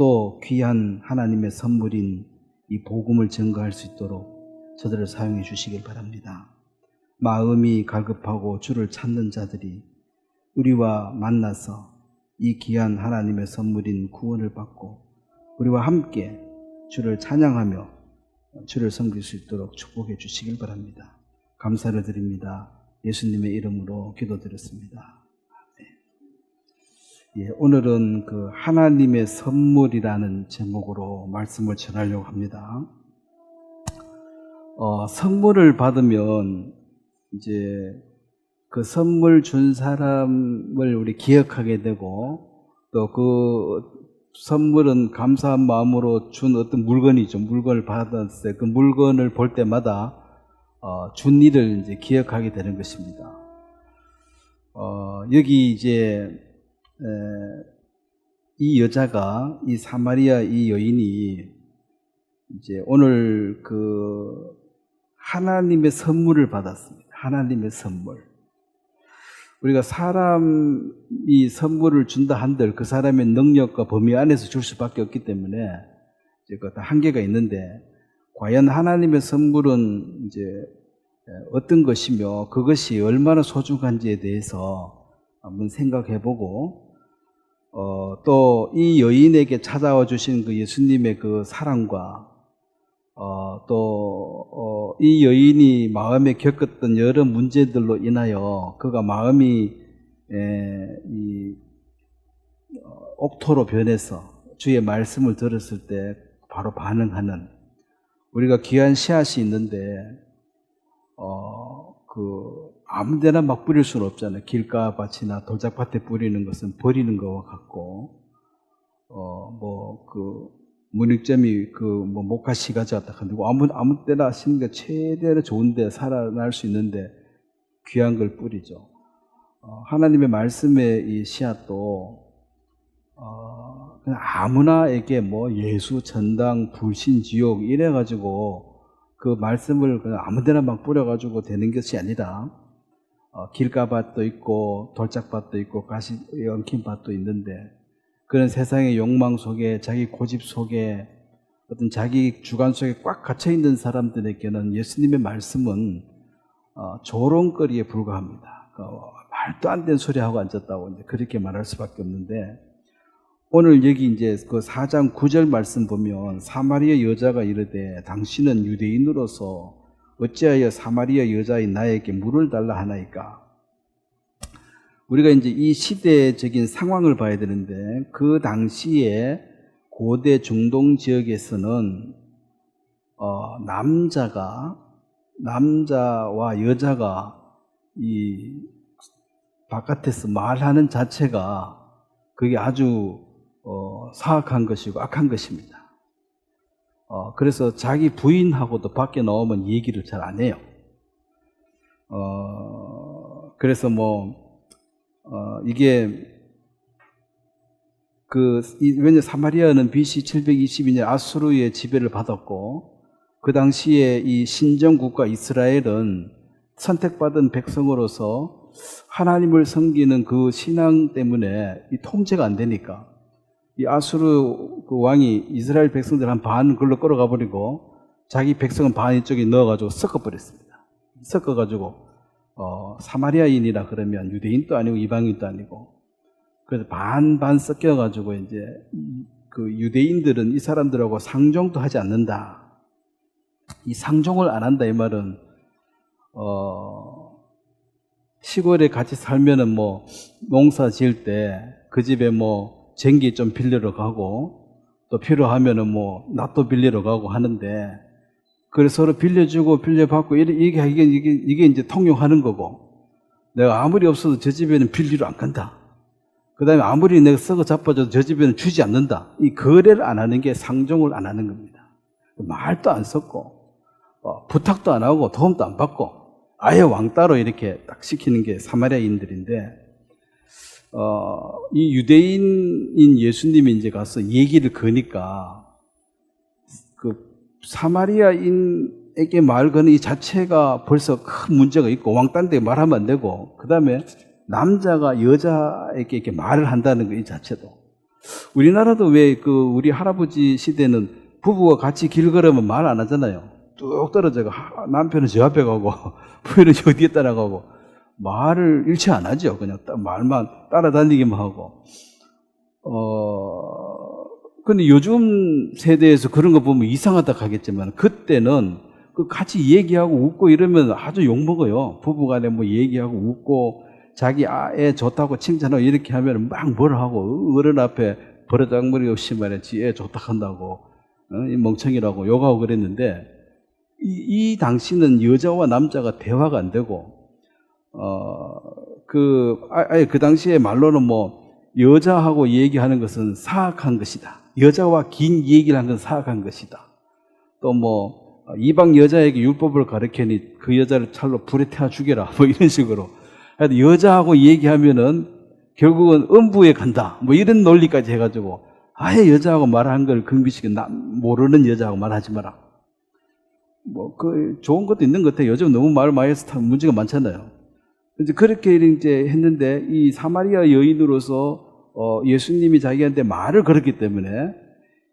또 귀한 하나님의 선물인 이 복음을 증거할 수 있도록 저들을 사용해 주시길 바랍니다. 마음이 갈급하고 주를 찾는 자들이 우리와 만나서 이 귀한 하나님의 선물인 구원을 받고 우리와 함께 주를 찬양하며 주를 섬길 수 있도록 축복해 주시길 바랍니다. 감사를 드립니다. 예수님의 이름으로 기도드렸습니다. 오늘은 그 하나님의 선물이라는 제목으로 말씀을 전하려고 합니다. 선물을 받으면 이제 그 선물 준 사람을 우리 기억하게 되고 또 그 선물은 감사한 마음으로 준 어떤 물건이죠. 물건을 받았을 때 그 물건을 볼 때마다 준 일을 이제 기억하게 되는 것입니다. 여기 이제 이 여자가 이 사마리아 이 여인이 이제 오늘 그 하나님의 선물을 받았습니다. 하나님의 선물. 우리가 사람이 선물을 준다 한들 그 사람의 능력과 범위 안에서 줄 수밖에 없기 때문에 이제 그 한계가 있는데 과연 하나님의 선물은 이제 어떤 것이며 그것이 얼마나 소중한지에 대해서 한번 생각해보고 또 이 여인에게 찾아와 주신 그 예수님의 그 사랑과 또 이 여인이 마음에 겪었던 여러 문제들로 인하여 그가 마음이 옥토로 변해서 주의 말씀을 들었을 때 바로 반응하는 우리가 귀한 씨앗이 있는데 아무데나 막 뿌릴 수는 없잖아요. 길가밭이나 돌짝밭에 뿌리는 것은 버리는 것과 같고 문익점이 목화씨 가져왔다 하고 아무 때나 심는 게 최대로 좋은데 살아날 수 있는데 귀한 걸 뿌리죠. 하나님의 말씀의 이 씨앗도 그냥 아무나에게 예수, 전당, 불신, 지옥 이래가지고 그 말씀을 그냥 아무데나 막 뿌려가지고 되는 것이 아니라 길가밭도 있고 돌짝밭도 있고 가시 엉킨 밭도 있는데 그런 세상의 욕망 속에 자기 고집 속에 어떤 자기 주관 속에 꽉 갇혀있는 사람들에게는 예수님의 말씀은 조롱거리에 불과합니다. 말도 안 되는 소리 하고 앉았다고 이제 그렇게 말할 수밖에 없는데 오늘 여기 이제 그 4장 9절 말씀 보면 사마리아 여자가 이르되 당신은 유대인으로서 어찌하여 사마리아 여자인 나에게 물을 달라 하나이까? 우리가 이제 이 시대적인 상황을 봐야 되는데 그 당시에 고대 중동 지역에서는 남자와 여자가 이 바깥에서 말하는 자체가 그게 아주 사악한 것이고 악한 것입니다. 그래서 자기 부인하고도 밖에 나오면 얘기를 잘 안 해요. 그래서 이게 왜냐 사마리아는 BC 722년 아수르의 지배를 받았고 그 당시에 이 신정국가 이스라엘은 선택받은 백성으로서 하나님을 섬기는 그 신앙 때문에 이 통제가 안 되니까 이 아수르 그 왕이 이스라엘 백성들 한 반 글로 끌어가 버리고 자기 백성은 반 이쪽에 넣어가지고 섞어버렸습니다. 섞어가지고 사마리아인이라 그러면 유대인도 아니고 이방인도 아니고 그래서 반반 섞여가지고 이제 그 유대인들은 이 사람들하고 상종도 하지 않는다. 이 상종을 안 한다 이 말은 시골에 같이 살면은 농사 지을 때 그 집에 쟁기 좀 빌리러 가고 또 필요하면은 낫도 빌리러 가고 하는데 그래서 서로 빌려주고 빌려받고 이게 이제 통용하는 거고 내가 아무리 없어도 저 집에는 빌리러 안 간다. 그 다음에 아무리 내가 썩어 자빠져도 저 집에는 주지 않는다. 이 거래를 안 하는 게 상종을 안 하는 겁니다. 말도 안 섞고 부탁도 안 하고 도움도 안 받고 아예 왕따로 이렇게 딱 시키는 게 사마리아인들인데 이 유대인인 예수님이 이제 가서 얘기를 거니까 그 사마리아인에게 말 거는 이 자체가 벌써 큰 문제가 있고 왕따인데 말하면 안 되고 그 다음에 남자가 여자에게 이렇게 말을 한다는 거 이 자체도 우리나라도 왜 우리 할아버지 시대는 부부가 같이 길 걸으면 말 안 하잖아요. 뚝 떨어져가 남편은 저 앞에 가고 부인은 저 뒤에 따라가고 말을 일체 안 하죠. 그냥 말만 따라다니기만 하고. 근데 요즘 세대에서 그런 거 보면 이상하다 하겠지만 그때는 같이 얘기하고 웃고 이러면 아주 욕먹어요. 부부간에 뭐 얘기하고 웃고 자기 애 좋다고 칭찬하고 이렇게 하면 막 뭐라 하고 어른 앞에 버르장머리 없이 말해 지 애 좋다 한다고 이 멍청이라고 욕하고 그랬는데 이 당시는 여자와 남자가 대화가 안 되고 아예 그 당시에 말로는 뭐 여자하고 얘기하는 것은 사악한 것이다. 여자와 긴 얘기를 하는 것은 사악한 것이다. 또 뭐 이방 여자에게 율법을 가르치니 그 여자를 찰로 불에 태워 죽여라 뭐 이런 식으로 여자하고 얘기하면은 결국은 음부에 간다 뭐 이런 논리까지 해가지고 아예 여자하고 말하는 걸 금기시켜 모르는 여자하고 말하지 마라. 뭐 좋은 것도 있는 것 같아요. 요즘 너무 말 많이 해서 문제가 많잖아요. 이제 그렇게 이제 했는데 이 사마리아 여인으로서 예수님이 자기한테 말을 걸었기 때문에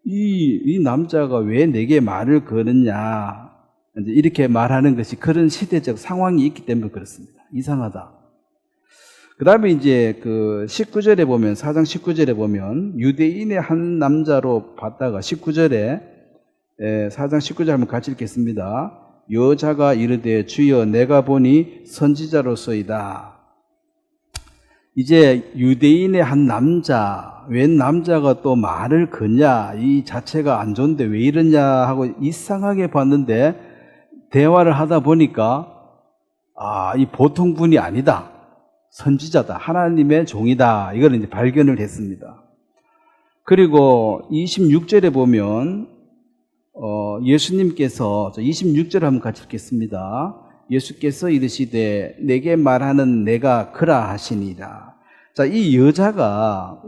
이 남자가 왜 내게 말을 거느냐 이제 이렇게 말하는 것이 그런 시대적 상황이 있기 때문에 그렇습니다. 이상하다. 그 다음에 이제 19절에 보면 4장 19절에 보면 유대인의 한 남자로 봤다가 19절에 4장 19절 한번 같이 읽겠습니다. 여자가 이르되 주여 내가 보니 선지자로소이다. 이제 유대인의 한 남자, 웬 남자가 또 말을 거냐, 이 자체가 안 좋은데 왜 이러냐 하고 이상하게 봤는데 대화를 하다 보니까 이 보통 분이 아니다. 선지자다. 하나님의 종이다. 이걸 이제 발견을 했습니다. 그리고 26절에 보면 예수님께서 26절 한번 같이 읽겠습니다. 예수께서 이르시되 내게 말하는 내가 그라 하시니라. 자, 이 여자가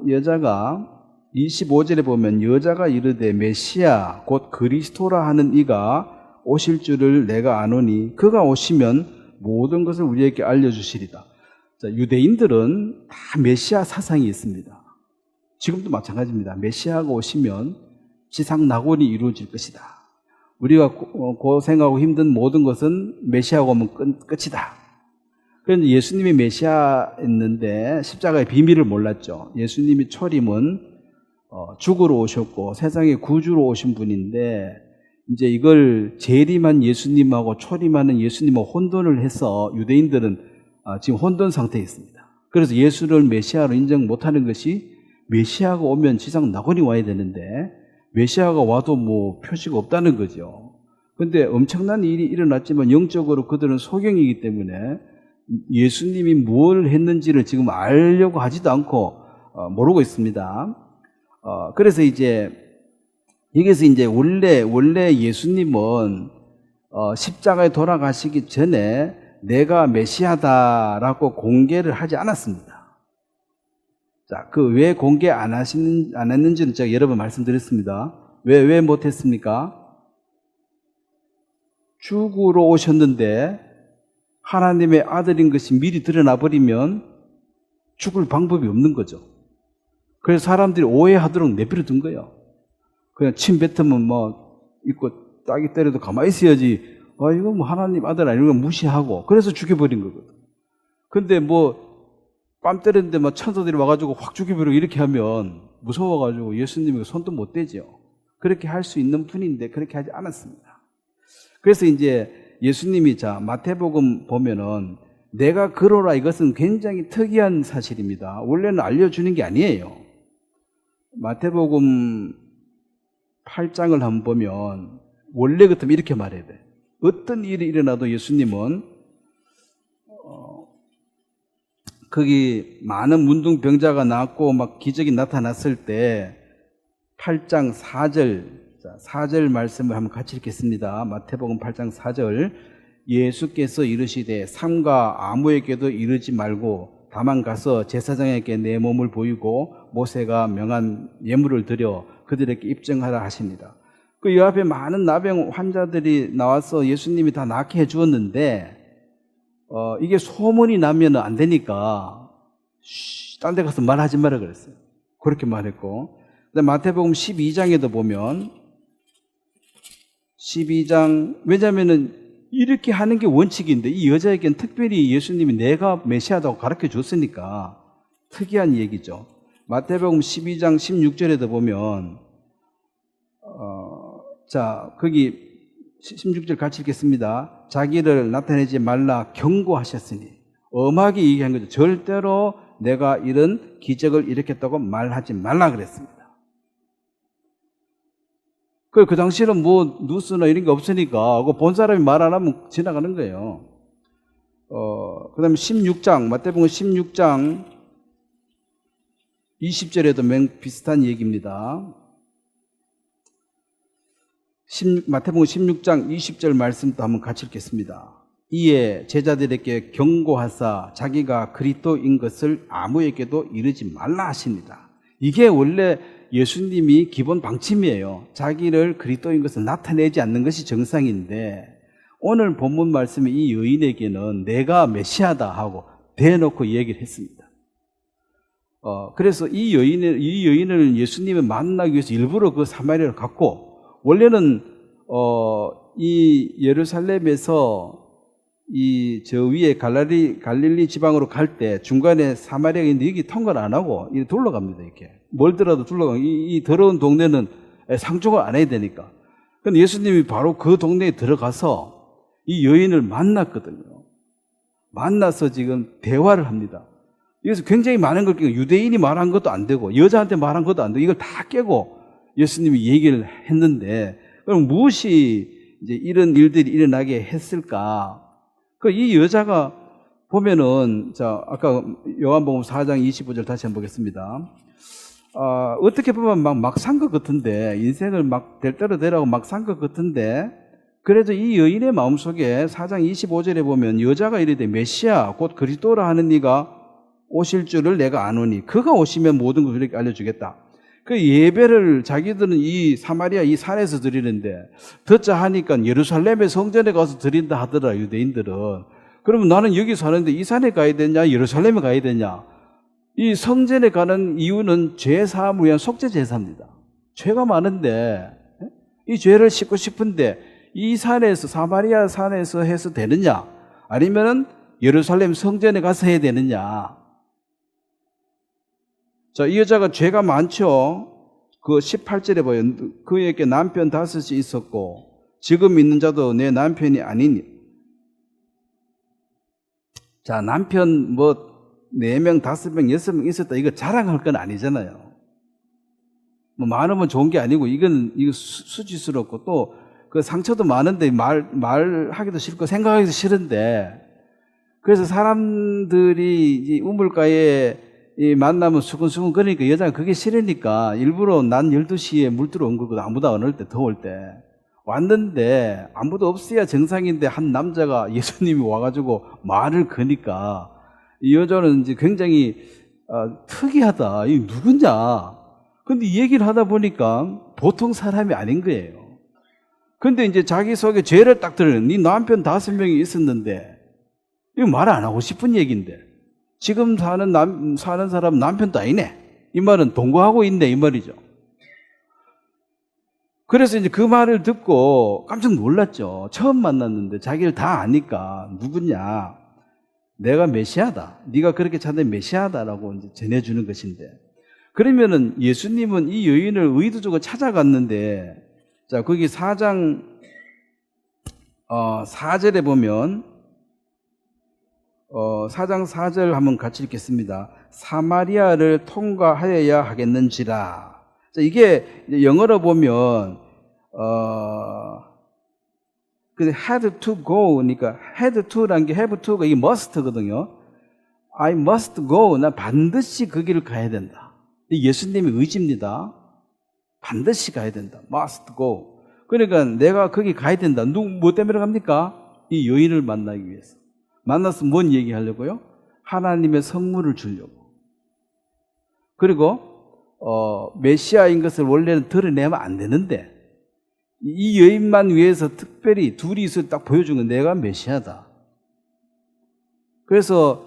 25절에 보면 여자가 이르되 메시아 곧 그리스도라 하는 이가 오실 줄을 내가 아노니 그가 오시면 모든 것을 우리에게 알려주시리다. 자, 유대인들은 다 메시아 사상이 있습니다. 지금도 마찬가지입니다. 메시아가 오시면 지상 낙원이 이루어질 것이다. 우리가 고생하고 힘든 모든 것은 메시아가 오면 끝이다. 그런데 예수님이 메시아였는데 십자가의 비밀을 몰랐죠. 예수님이 초림은 죽으러 오셨고 세상에 구주로 오신 분인데 이제 이걸 재림한 예수님하고 초림하는 예수님하고 혼돈을 해서 유대인들은 지금 혼돈 상태에 있습니다. 그래서 예수를 메시아로 인정 못하는 것이 메시아가 오면 지상 낙원이 와야 되는데 메시아가 와도 뭐 표시가 없다는 거죠. 그런데 엄청난 일이 일어났지만 영적으로 그들은 소경이기 때문에 예수님이 뭘 했는지를 지금 알려고 하지도 않고 모르고 있습니다. 그래서 이제 여기서 이제 원래 예수님은 십자가에 돌아가시기 전에 내가 메시아다라고 공개를 하지 않았습니다. 자, 왜 공개 안 했는지는 제가 여러 번 말씀드렸습니다. 왜 못했습니까? 죽으러 오셨는데 하나님의 아들인 것이 미리 드러나 버리면 죽을 방법이 없는 거죠. 그래서 사람들이 오해하도록 내버려둔 거예요. 그냥 침 뱉으면 있고 딱이 때려도 가만히 있어야지. 이거 뭐 하나님 아들 아니고 무시하고 그래서 죽여버린 거거든. 근데 뺨 때렸는데 천사들이 와가지고 확 죽여버리고 이렇게 하면 무서워가지고 예수님이 손도 못 대죠. 그렇게 할 수 있는 분인데 그렇게 하지 않았습니다. 그래서 이제 예수님이 마태복음 보면은 내가 그러라 이것은 굉장히 특이한 사실입니다. 원래는 알려주는 게 아니에요. 마태복음 8장을 한번 보면 원래 같으면 이렇게 말해야 돼. 어떤 일이 일어나도 예수님은 거기 많은 문둥병자가 나왔고 기적이 나타났을 때 8장 4절 말씀을 한번 같이 읽겠습니다. 마태복음 8장 4절 예수께서 이르시되 삼가 아무에게도 이르지 말고 다만 가서 제사장에게 내 몸을 보이고 모세가 명한 예물을 드려 그들에게 입증하라 하십니다. 그 옆에 많은 나병 환자들이 나와서 예수님이 다 낫게 해주었는데 이게 소문이 나면 안 되니까 딴 데 가서 말하지 마라 그랬어요. 그렇게 말했고 마태복음 12장에도 보면 12장, 왜냐면은 이렇게 하는 게 원칙인데 이 여자에겐 특별히 예수님이 내가 메시아다고 가르쳐 줬으니까 특이한 얘기죠. 마태복음 12장 16절에도 보면 자, 거기 16절 같이 읽겠습니다. 자기를 나타내지 말라 경고하셨으니, 엄하게 얘기한 거죠. 절대로 내가 이런 기적을 일으켰다고 말하지 말라 그랬습니다. 그 당시에는 뭐 뉴스나 이런 게 없으니까 본 사람이 말 안 하면 지나가는 거예요. 그 다음에 16장, 마태복음 16장 20절에도 비슷한 얘기입니다. 마태복음 16장 20절 말씀도 한번 같이 읽겠습니다. 이에 제자들에게 경고하사 자기가 그리스도인 것을 아무에게도 이르지 말라 하십니다. 이게 원래 예수님이 기본 방침이에요. 자기를 그리스도인 것을 나타내지 않는 것이 정상인데, 오늘 본문 말씀이 이 여인에게는 내가 메시아다 하고 대놓고 얘기를 했습니다. 그래서 이 여인을 예수님을 만나기 위해서 일부러 그 사마리아를 갔고, 원래는 이 예루살렘에서 저 위에 갈릴리 지방으로 갈 때 중간에 사마리아가 있는데 여기 통과를 안 하고 둘러갑니다. 이렇게 멀더라도 둘러가고, 이 더러운 동네는 상종을 안 해야 되니까. 근데 예수님이 바로 그 동네에 들어가서 이 여인을 만났거든요. 만나서 지금 대화를 합니다. 여기서 굉장히 많은 걸 깨고, 유대인이 말한 것도 안 되고 여자한테 말한 것도 안 되고 이걸 다 깨고 예수님이 얘기를 했는데, 그럼 무엇이 이제 이런 일들이 일어나게 했을까? 이 여자가 보면은, 자, 아까 요한복음 4장 25절 다시 한번 보겠습니다. 어떻게 보면 막 산 것 같은데, 인생을 막 될 대로 되라고 막 산 것 같은데, 그래도 이 여인의 마음속에 4장 25절에 보면 여자가 이르되 메시아 곧 그리스도라 하는 이가 오실 줄을 내가 아노니 그가 오시면 모든 것을 이렇게 알려주겠다. 그 예배를 자기들은 이 사마리아 이 산에서 드리는데, 듣자 하니까 예루살렘의 성전에 가서 드린다 하더라, 유대인들은. 그러면 나는 여기 사는데 이 산에 가야 되냐, 예루살렘에 가야 되냐? 이 성전에 가는 이유는 죄 사함을 위한 속죄 제사입니다. 죄가 많은데 이 죄를 씻고 싶은데 이 산에서, 사마리아 산에서 해서 되느냐, 아니면은 예루살렘 성전에 가서 해야 되느냐? 자, 이 여자가 죄가 많죠. 그 18절에 봐요. 그에게 남편 5이 있었고 지금 있는 자도 내 남편이 아니니. 자, 남편 뭐 4명, 5명, 6명 있었다, 이거 자랑할 건 아니잖아요. 뭐 많으면 좋은 게 아니고 이거 수치스럽고 또 그 상처도 많은데 말하기도 싫고 생각하기도 싫은데, 그래서 사람들이 이 우물가에 만나면 수근수근 거리니까 여자가 그게 싫으니까 일부러 난 12시에 물 들어온 거거든. 아무도 안 올 때, 더울 때 왔는데 아무도 없어야 정상인데 한 남자가 예수님이 와가지고 말을 거니까 이 여자는 이제 굉장히 특이하다, 이 누구냐. 근데 이 얘기를 하다 보니까 보통 사람이 아닌 거예요. 근데 이제 자기 속에 죄를 딱 들으는, 네 남편 5명이 있었는데, 이거 말 안 하고 싶은 얘기인데, 지금 사는 사람 남편도 아니네, 이 말은 동거하고 있네, 이 말이죠. 그래서 이제 그 말을 듣고 깜짝 놀랐죠. 처음 만났는데 자기를 다 아니까 누구냐, 내가 메시아다, 네가 그렇게 찾는 메시아다라고 이제 전해주는 것인데, 그러면은 예수님은 이 여인을 의도적으로 찾아갔는데, 자, 거기 4장 4절에 보면 4장 4절 한번 같이 읽겠습니다. 사마리아를 통과하여야 하겠는지라. 자, 이게 영어로 보면 had to go, 그러니까 had to라는 게 have to가 이게 must거든요. I must go, 나 반드시 그 길을 가야 된다. 예수님의 의지입니다. 반드시 가야 된다. must go. 그러니까 내가 거기 가야 된다. 뭐 때문에 갑니까? 이 여인을 만나기 위해서. 만나서 뭔 얘기하려고요? 하나님의 선물을 주려고. 그리고 메시아인 것을 원래는 드러내면 안 되는데, 이 여인만 위해서 특별히 둘이서 딱 보여준 건 내가 메시아다. 그래서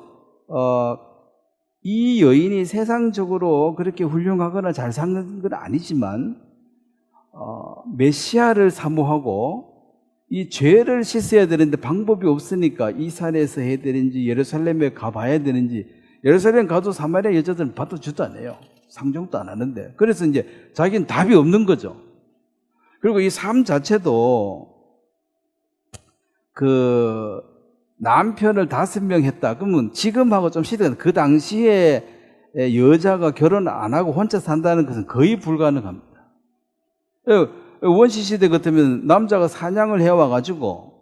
이 여인이 세상적으로 그렇게 훌륭하거나 잘 사는 건 아니지만 메시아를 사모하고 이 죄를 씻어야 되는데 방법이 없으니까 이 산에서 해야 되는지 예루살렘에 가봐야 되는지, 예루살렘 가도 사마리아 여자들은 받아주도 안 해요. 상종도 안 하는데. 그래서 이제 자기는 답이 없는 거죠. 그리고 이 삶 자체도 그 남편을 5명 했다. 그러면 지금하고 좀 시대가, 그 당시에 여자가 결혼 안 하고 혼자 산다는 것은 거의 불가능합니다. 원시 시대 같으면 남자가 사냥을 해와가지고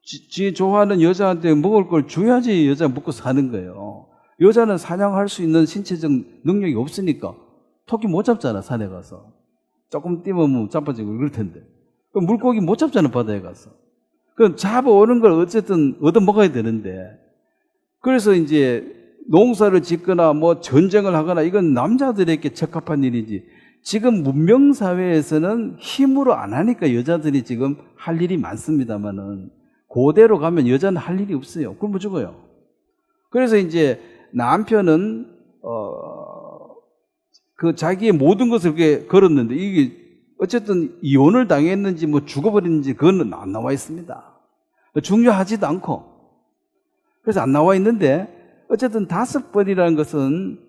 지 좋아하는 여자한테 먹을 걸 줘야지 여자 먹고 사는 거예요. 여자는 사냥할 수 있는 신체적 능력이 없으니까 토끼 못 잡잖아, 산에 가서. 조금 뛰면 자빠지고 그럴 텐데. 물고기 못 잡잖아, 바다에 가서. 그럼 잡아오는 걸 어쨌든 얻어먹어야 되는데. 그래서 이제 농사를 짓거나 뭐 전쟁을 하거나 이건 남자들에게 적합한 일이지. 지금 문명사회에서는 힘으로 안 하니까 여자들이 지금 할 일이 많습니다만은 고대로 가면 여자는 할 일이 없어요. 굶어 죽어요. 그래서 이제 남편은 그 자기의 모든 것을 그렇게 걸었는데 이게 어쨌든 이혼을 당했는지 뭐 죽어버렸는지 그건 안 나와 있습니다. 중요하지도 않고. 그래서 안 나와 있는데 어쨌든 5번이라는 것은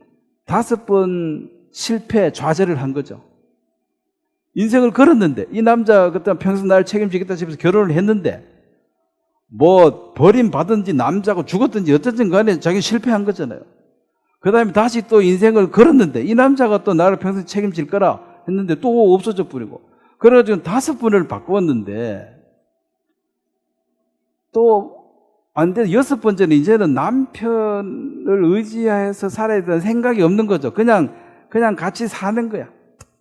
5번 실패, 좌절을 한 거죠. 인생을 걸었는데 이 남자 그때 평생 나를 책임지겠다 싶어서 결혼을 했는데 뭐 버림받은지 남자고 죽었든지 어쨌든 간에 자기는 실패한 거잖아요. 그 다음에 다시 또 인생을 걸었는데 이 남자가 또 나를 평생 책임질 거라 했는데 또 없어져 버리고, 그래가지고 5번을 바꾸었는데 또 안 돼. 6번째는 이제는 남편을 의지해서 살아야 되는 생각이 없는 거죠. 그냥 같이 사는 거야.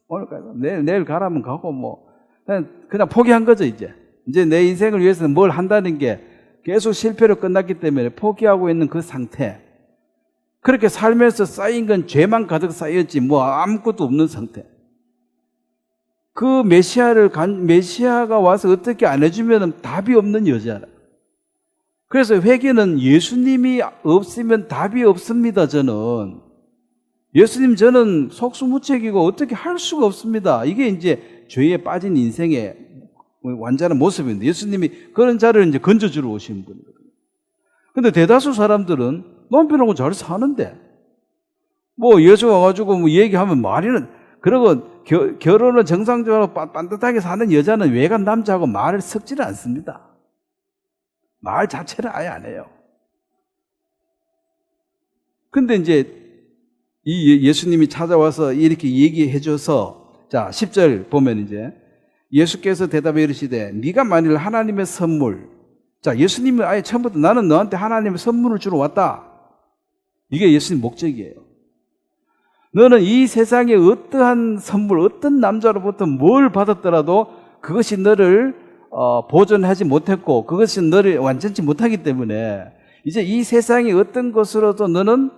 오늘 가서 내일 가라면 가고 뭐 그냥 포기한 거죠. 이제 내 인생을 위해서 뭘 한다는 게 계속 실패로 끝났기 때문에 포기하고 있는 그 상태. 그렇게 살면서 쌓인 건 죄만 가득 쌓였지 뭐 아무것도 없는 상태. 그 메시아가 와서 어떻게 안 해주면 답이 없는 여자라. 그래서 회개는 예수님이 없으면 답이 없습니다. 저는 속수무책이고 어떻게 할 수가 없습니다. 이게 이제 죄에 빠진 인생의 완전한 모습인데 예수님이 그런 자를 이제 건져주러 오신 분이거든요. 근데 대다수 사람들은 남편하고 잘 사는데 뭐 예수 와가지고 뭐 얘기하면 말이는, 그리고 결혼을 정상적으로 반듯하게 사는 여자는 외간 남자하고 말을 섞지를 않습니다. 말 자체를 아예 안 해요. 근데 이제 이 예수님이 찾아와서 이렇게 얘기해줘서, 자 10절 보면 이제 예수께서 대답해 이르시되 네가 만일 하나님의 선물, 자 예수님은 아예 처음부터 나는 너한테 하나님의 선물을 주러 왔다. 이게 예수님 목적이에요. 너는 이 세상에 어떠한 선물, 어떤 남자로부터 뭘 받았더라도 그것이 너를 보존하지 못했고 그것이 너를 완전치 못하기 때문에 이제 이 세상의 어떤 것으로도 너는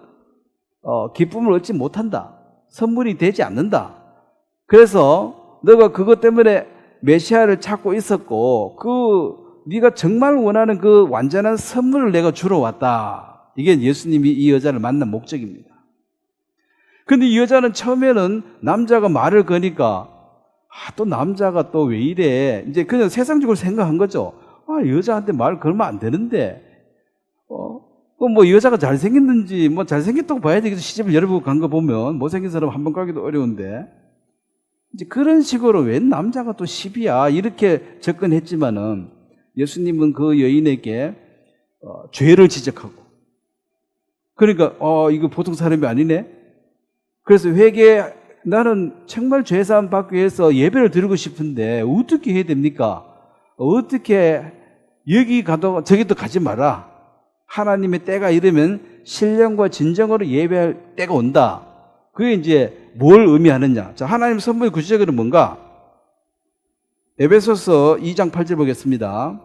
기쁨을 얻지 못한다. 선물이 되지 않는다. 그래서 너가 그것 때문에 메시아를 찾고 있었고 네가 정말 원하는 그 완전한 선물을 내가 주러 왔다. 이게 예수님이 이 여자를 만난 목적입니다. 근데 이 여자는 처음에는 남자가 말을 거니까 또 남자가 또 왜 이래, 이제 그냥 세상적으로 생각한 거죠. 여자한테 말 걸면 안 되는데 뭐 여자가 잘생겼는지 뭐 잘생겼다고 봐야 되겠죠. 시집을 여러 번 간 거 보면 못생긴 사람 한 번 가기도 어려운데 이제 그런 식으로 웬 남자가 또 시비야 이렇게 접근했지만은 예수님은 그 여인에게 죄를 지적하고, 그러니까 이거 보통 사람이 아니네. 그래서 나는 정말 죄사함 받기 위해서 예배를 드리고 싶은데 어떻게 해야 됩니까? 어떻게 여기 가도 저기도 가지 마라. 하나님의 때가 이르면 신령과 진정으로 예배할 때가 온다. 그게 이제 뭘 의미하느냐? 자, 하나님 선물의 구체적으로 뭔가? 에베소서 2장 8절 보겠습니다.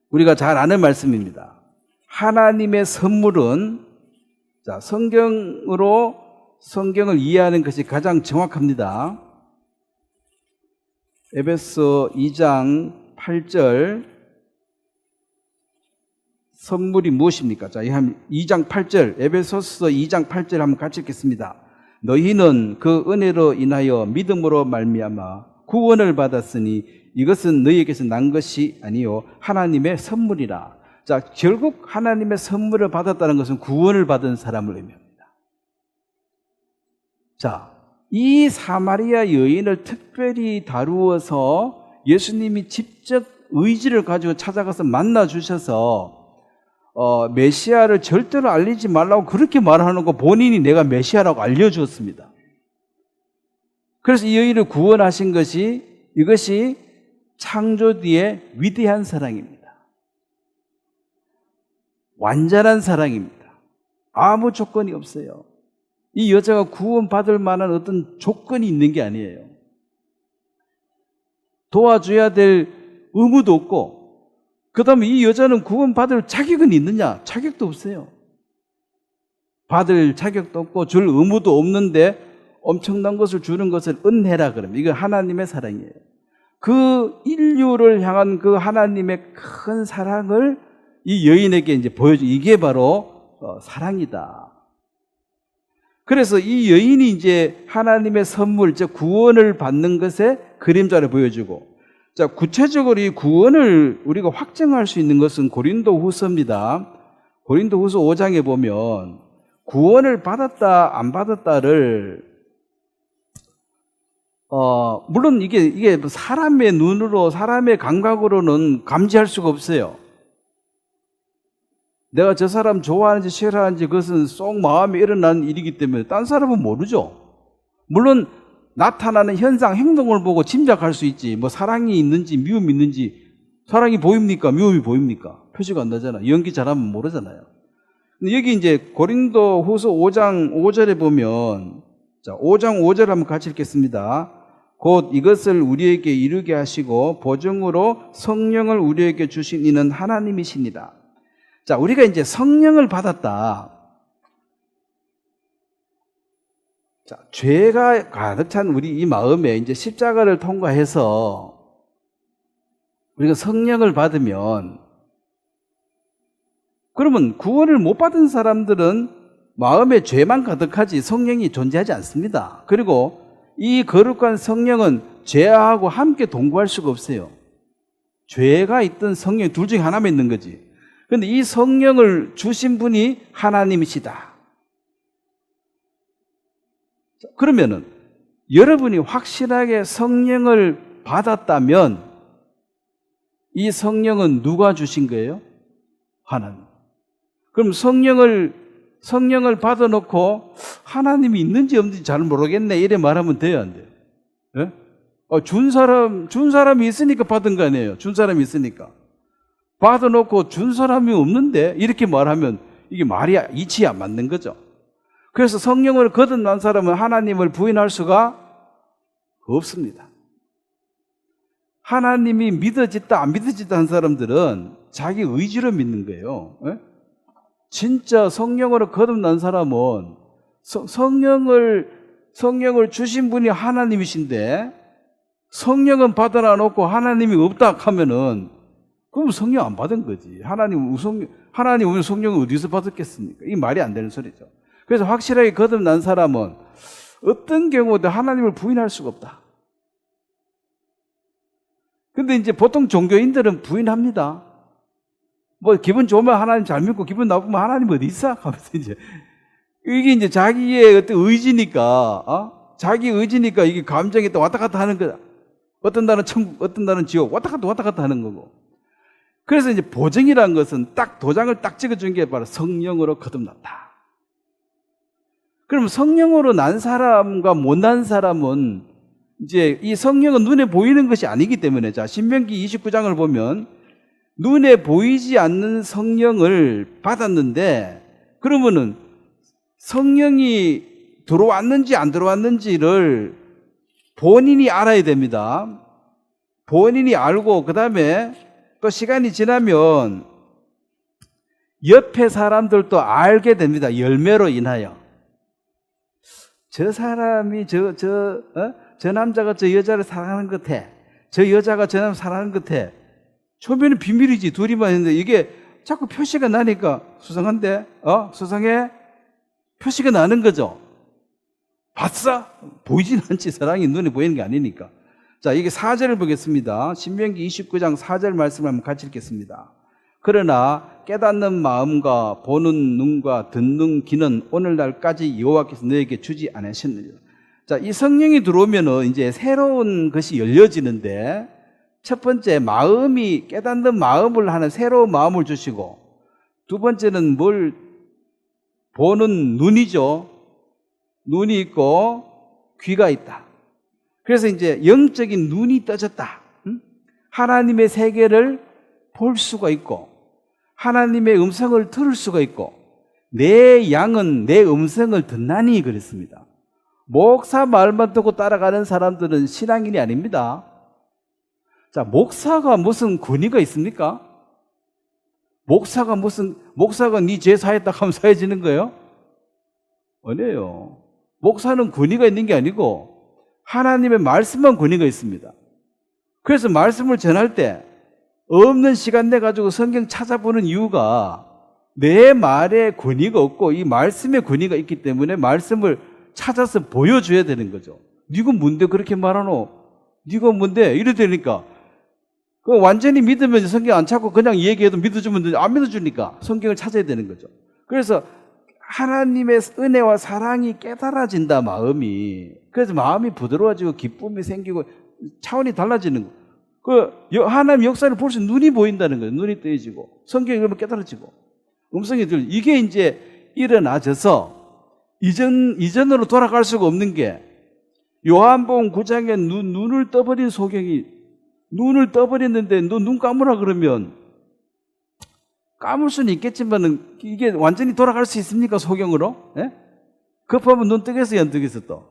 우리가 잘 아는 말씀입니다. 하나님의 선물은, 자, 성경을 이해하는 것이 가장 정확합니다. 에베소 2장 8절 선물이 무엇입니까? 자, 2장 8절, 에베소서 2장 8절 한번 같이 읽겠습니다. 너희는 그 은혜로 인하여 믿음으로 말미암아 구원을 받았으니 이것은 너희에게서 난 것이 아니요 하나님의 선물이라. 자, 결국 하나님의 선물을 받았다는 것은 구원을 받은 사람을 의미합니다. 자, 이 사마리아 여인을 특별히 다루어서 예수님이 직접 의지를 가지고 찾아가서 만나 주셔서 메시아를 절대로 알리지 말라고 그렇게 말하는 거 본인이 내가 메시아라고 알려주었습니다. 그래서 이 여인을 구원하신 것이 이것이 창조 뒤에 위대한 사랑입니다. 완전한 사랑입니다. 아무 조건이 없어요. 이 여자가 구원받을 만한 어떤 조건이 있는 게 아니에요. 도와줘야 될 의무도 없고, 그 다음에 이 여자는 구원받을 자격은 있느냐? 자격도 없어요. 받을 자격도 없고 줄 의무도 없는데 엄청난 것을 주는 것을 은혜라 그럽니다. 이거 하나님의 사랑이에요. 그 인류를 향한 그 하나님의 큰 사랑을 이 여인에게 이제 보여줘. 이게 바로 사랑이다. 그래서 이 여인이 이제 하나님의 선물, 즉 구원을 받는 것의 그림자를 보여주고, 자, 구체적으로 이 구원을 우리가 확증할 수 있는 것은 고린도후서입니다. 고린도후서 5장에 보면 구원을 받았다 안 받았다를 물론 이게 사람의 눈으로 사람의 감각으로는 감지할 수가 없어요. 내가 저 사람 좋아하는지 싫어하는지 그것은 쏙 마음에 일어난 일이기 때문에 딴 사람은 모르죠. 물론 나타나는 현상, 행동을 보고 짐작할 수 있지. 뭐 사랑이 있는지 미움이 있는지, 사랑이 보입니까? 미움이 보입니까? 표시가 안 나잖아. 연기 잘하면 모르잖아요. 근데 여기 이제 고린도후서 5장 5절에 보면, 자, 5장 5절 한번 같이 읽겠습니다. 곧 이것을 우리에게 이루게 하시고 보증으로 성령을 우리에게 주신 이는 하나님이시니라. 자, 우리가 이제 성령을 받았다. 자, 죄가 가득 찬 우리 이 마음에 이제 십자가를 통과해서 우리가 성령을 받으면, 그러면 구원을 못 받은 사람들은 마음에 죄만 가득하지 성령이 존재하지 않습니다. 그리고 이 거룩한 성령은 죄하고 함께 동거할 수가 없어요. 죄가 있든 성령 둘 중에 하나만 있는 거지. 그런데 이 성령을 주신 분이 하나님이시다. 그러면은 여러분이 확실하게 성령을 받았다면 이 성령은 누가 주신 거예요? 하나님. 그럼 성령을 받아놓고 하나님이 있는지 없는지 잘 모르겠네 이래 말하면 돼요, 안 돼요? 예? 준 사람이 있으니까 받은 거 아니에요? 준 사람이 있으니까. 받아놓고 준 사람이 없는데 이렇게 말하면 이게 말이 이치에 안 맞는 거죠. 그래서 성령을 거듭난 사람은 하나님을 부인할 수가 없습니다. 하나님이 믿어졌다 안 믿어졌다 한 사람들은 자기 의지로 믿는 거예요. 예? 진짜 성령으로 거듭난 사람은 성령을 주신 분이 하나님이신데 성령은 받아놔 놓고 하나님이 없다 하면은 그럼 성령 안 받은 거지. 하나님 오늘 성령을 어디서 받았겠습니까? 이 말이 안 되는 소리죠. 그래서 확실하게 거듭난 사람은 어떤 경우도 하나님을 부인할 수가 없다. 근데 이제 보통 종교인들은 부인합니다. 뭐 기분 좋으면 하나님 잘 믿고 기분 나쁘면 하나님 어디 있어? 하면서 이제 이게 이제 자기의 어떤 의지니까, 자기 의지니까 이게 감정이 또 왔다 갔다 하는 거다. 어떤 날은 천국, 어떤 날은 지옥, 왔다 갔다 하는 거고. 그래서 이제 보증이라는 것은 딱 도장을 딱 찍어준 게 바로 성령으로 거듭났다. 그럼 성령으로 난 사람과 못 난 사람은 이제 이 성령은 눈에 보이는 것이 아니기 때문에, 자, 신명기 29장을 보면 눈에 보이지 않는 성령을 받았는데, 그러면은 성령이 들어왔는지 안 들어왔는지를 본인이 알아야 됩니다. 본인이 알고 그 다음에 또 시간이 지나면 옆에 사람들도 알게 됩니다. 열매로 인하여. 저 사람이 저 남자가 저 여자를 사랑하는 것 같아. 저 여자가 저 남자 사랑하는 것 같아. 처음에는 비밀이지. 둘이만 했는데 이게 자꾸 표시가 나니까 수상한데? 수상해? 표시가 나는 거죠. 봤어? 보이진 않지. 사랑이 눈에 보이는 게 아니니까. 자, 이게 4절을 보겠습니다. 신명기 29장 4절 말씀을 한번 같이 읽겠습니다. 그러나 깨닫는 마음과 보는 눈과 듣는 귀는 오늘날까지 여호와께서 너에게 주지 않으셨느니라. 자, 이 성령이 들어오면은 이제 새로운 것이 열려지는데, 첫 번째 마음이 깨닫는 마음을 하는 새로운 마음을 주시고, 두 번째는 뭘 보는 눈이죠. 눈이 있고 귀가 있다. 그래서 이제 영적인 눈이 떠졌다. 하나님의 세계를 볼 수가 있고 하나님의 음성을 들을 수가 있고 내 양은 내 음성을 듣나니 그랬습니다. 목사 말만 듣고 따라가는 사람들은 신앙인이 아닙니다. 자, 목사가 무슨 권위가 있습니까? 목사가 네 죄 사했다 하면 사해지는 거예요? 아니에요. 목사는 권위가 있는 게 아니고 하나님의 말씀만 권위가 있습니다. 그래서 말씀을 전할 때 없는 시간 내 가지고 성경 찾아보는 이유가 내 말에 권위가 없고 이 말씀에 권위가 있기 때문에 말씀을 찾아서 보여줘야 되는 거죠. 네가 뭔데 그렇게 말하노? 네가 뭔데? 이래 되니까 그 완전히 믿으면 성경 안 찾고 그냥 얘기해도 믿어주면 되지, 안 믿어주니까 성경을 찾아야 되는 거죠. 그래서 하나님의 은혜와 사랑이 깨달아진다, 마음이. 그래서 마음이 부드러워지고 기쁨이 생기고 차원이 달라지는 거예요. 그 하나님 역사를 볼 수 있는 눈이 보인다는 거예요. 눈이 뜨여지고 성경이 그러면 깨달아지고 음성이 들려. 이게 이제 일어나져서 이전으로 돌아갈 수가 없는 게 요한복음 9장에 눈을 떠버린 소경이 눈을 떠버렸는데 너 눈 감으라 그러면 감을 수는 있겠지만 이게 완전히 돌아갈 수 있습니까? 소경으로? 예? 급하면 눈 뜨겠어요? 안 뜨겠어 또?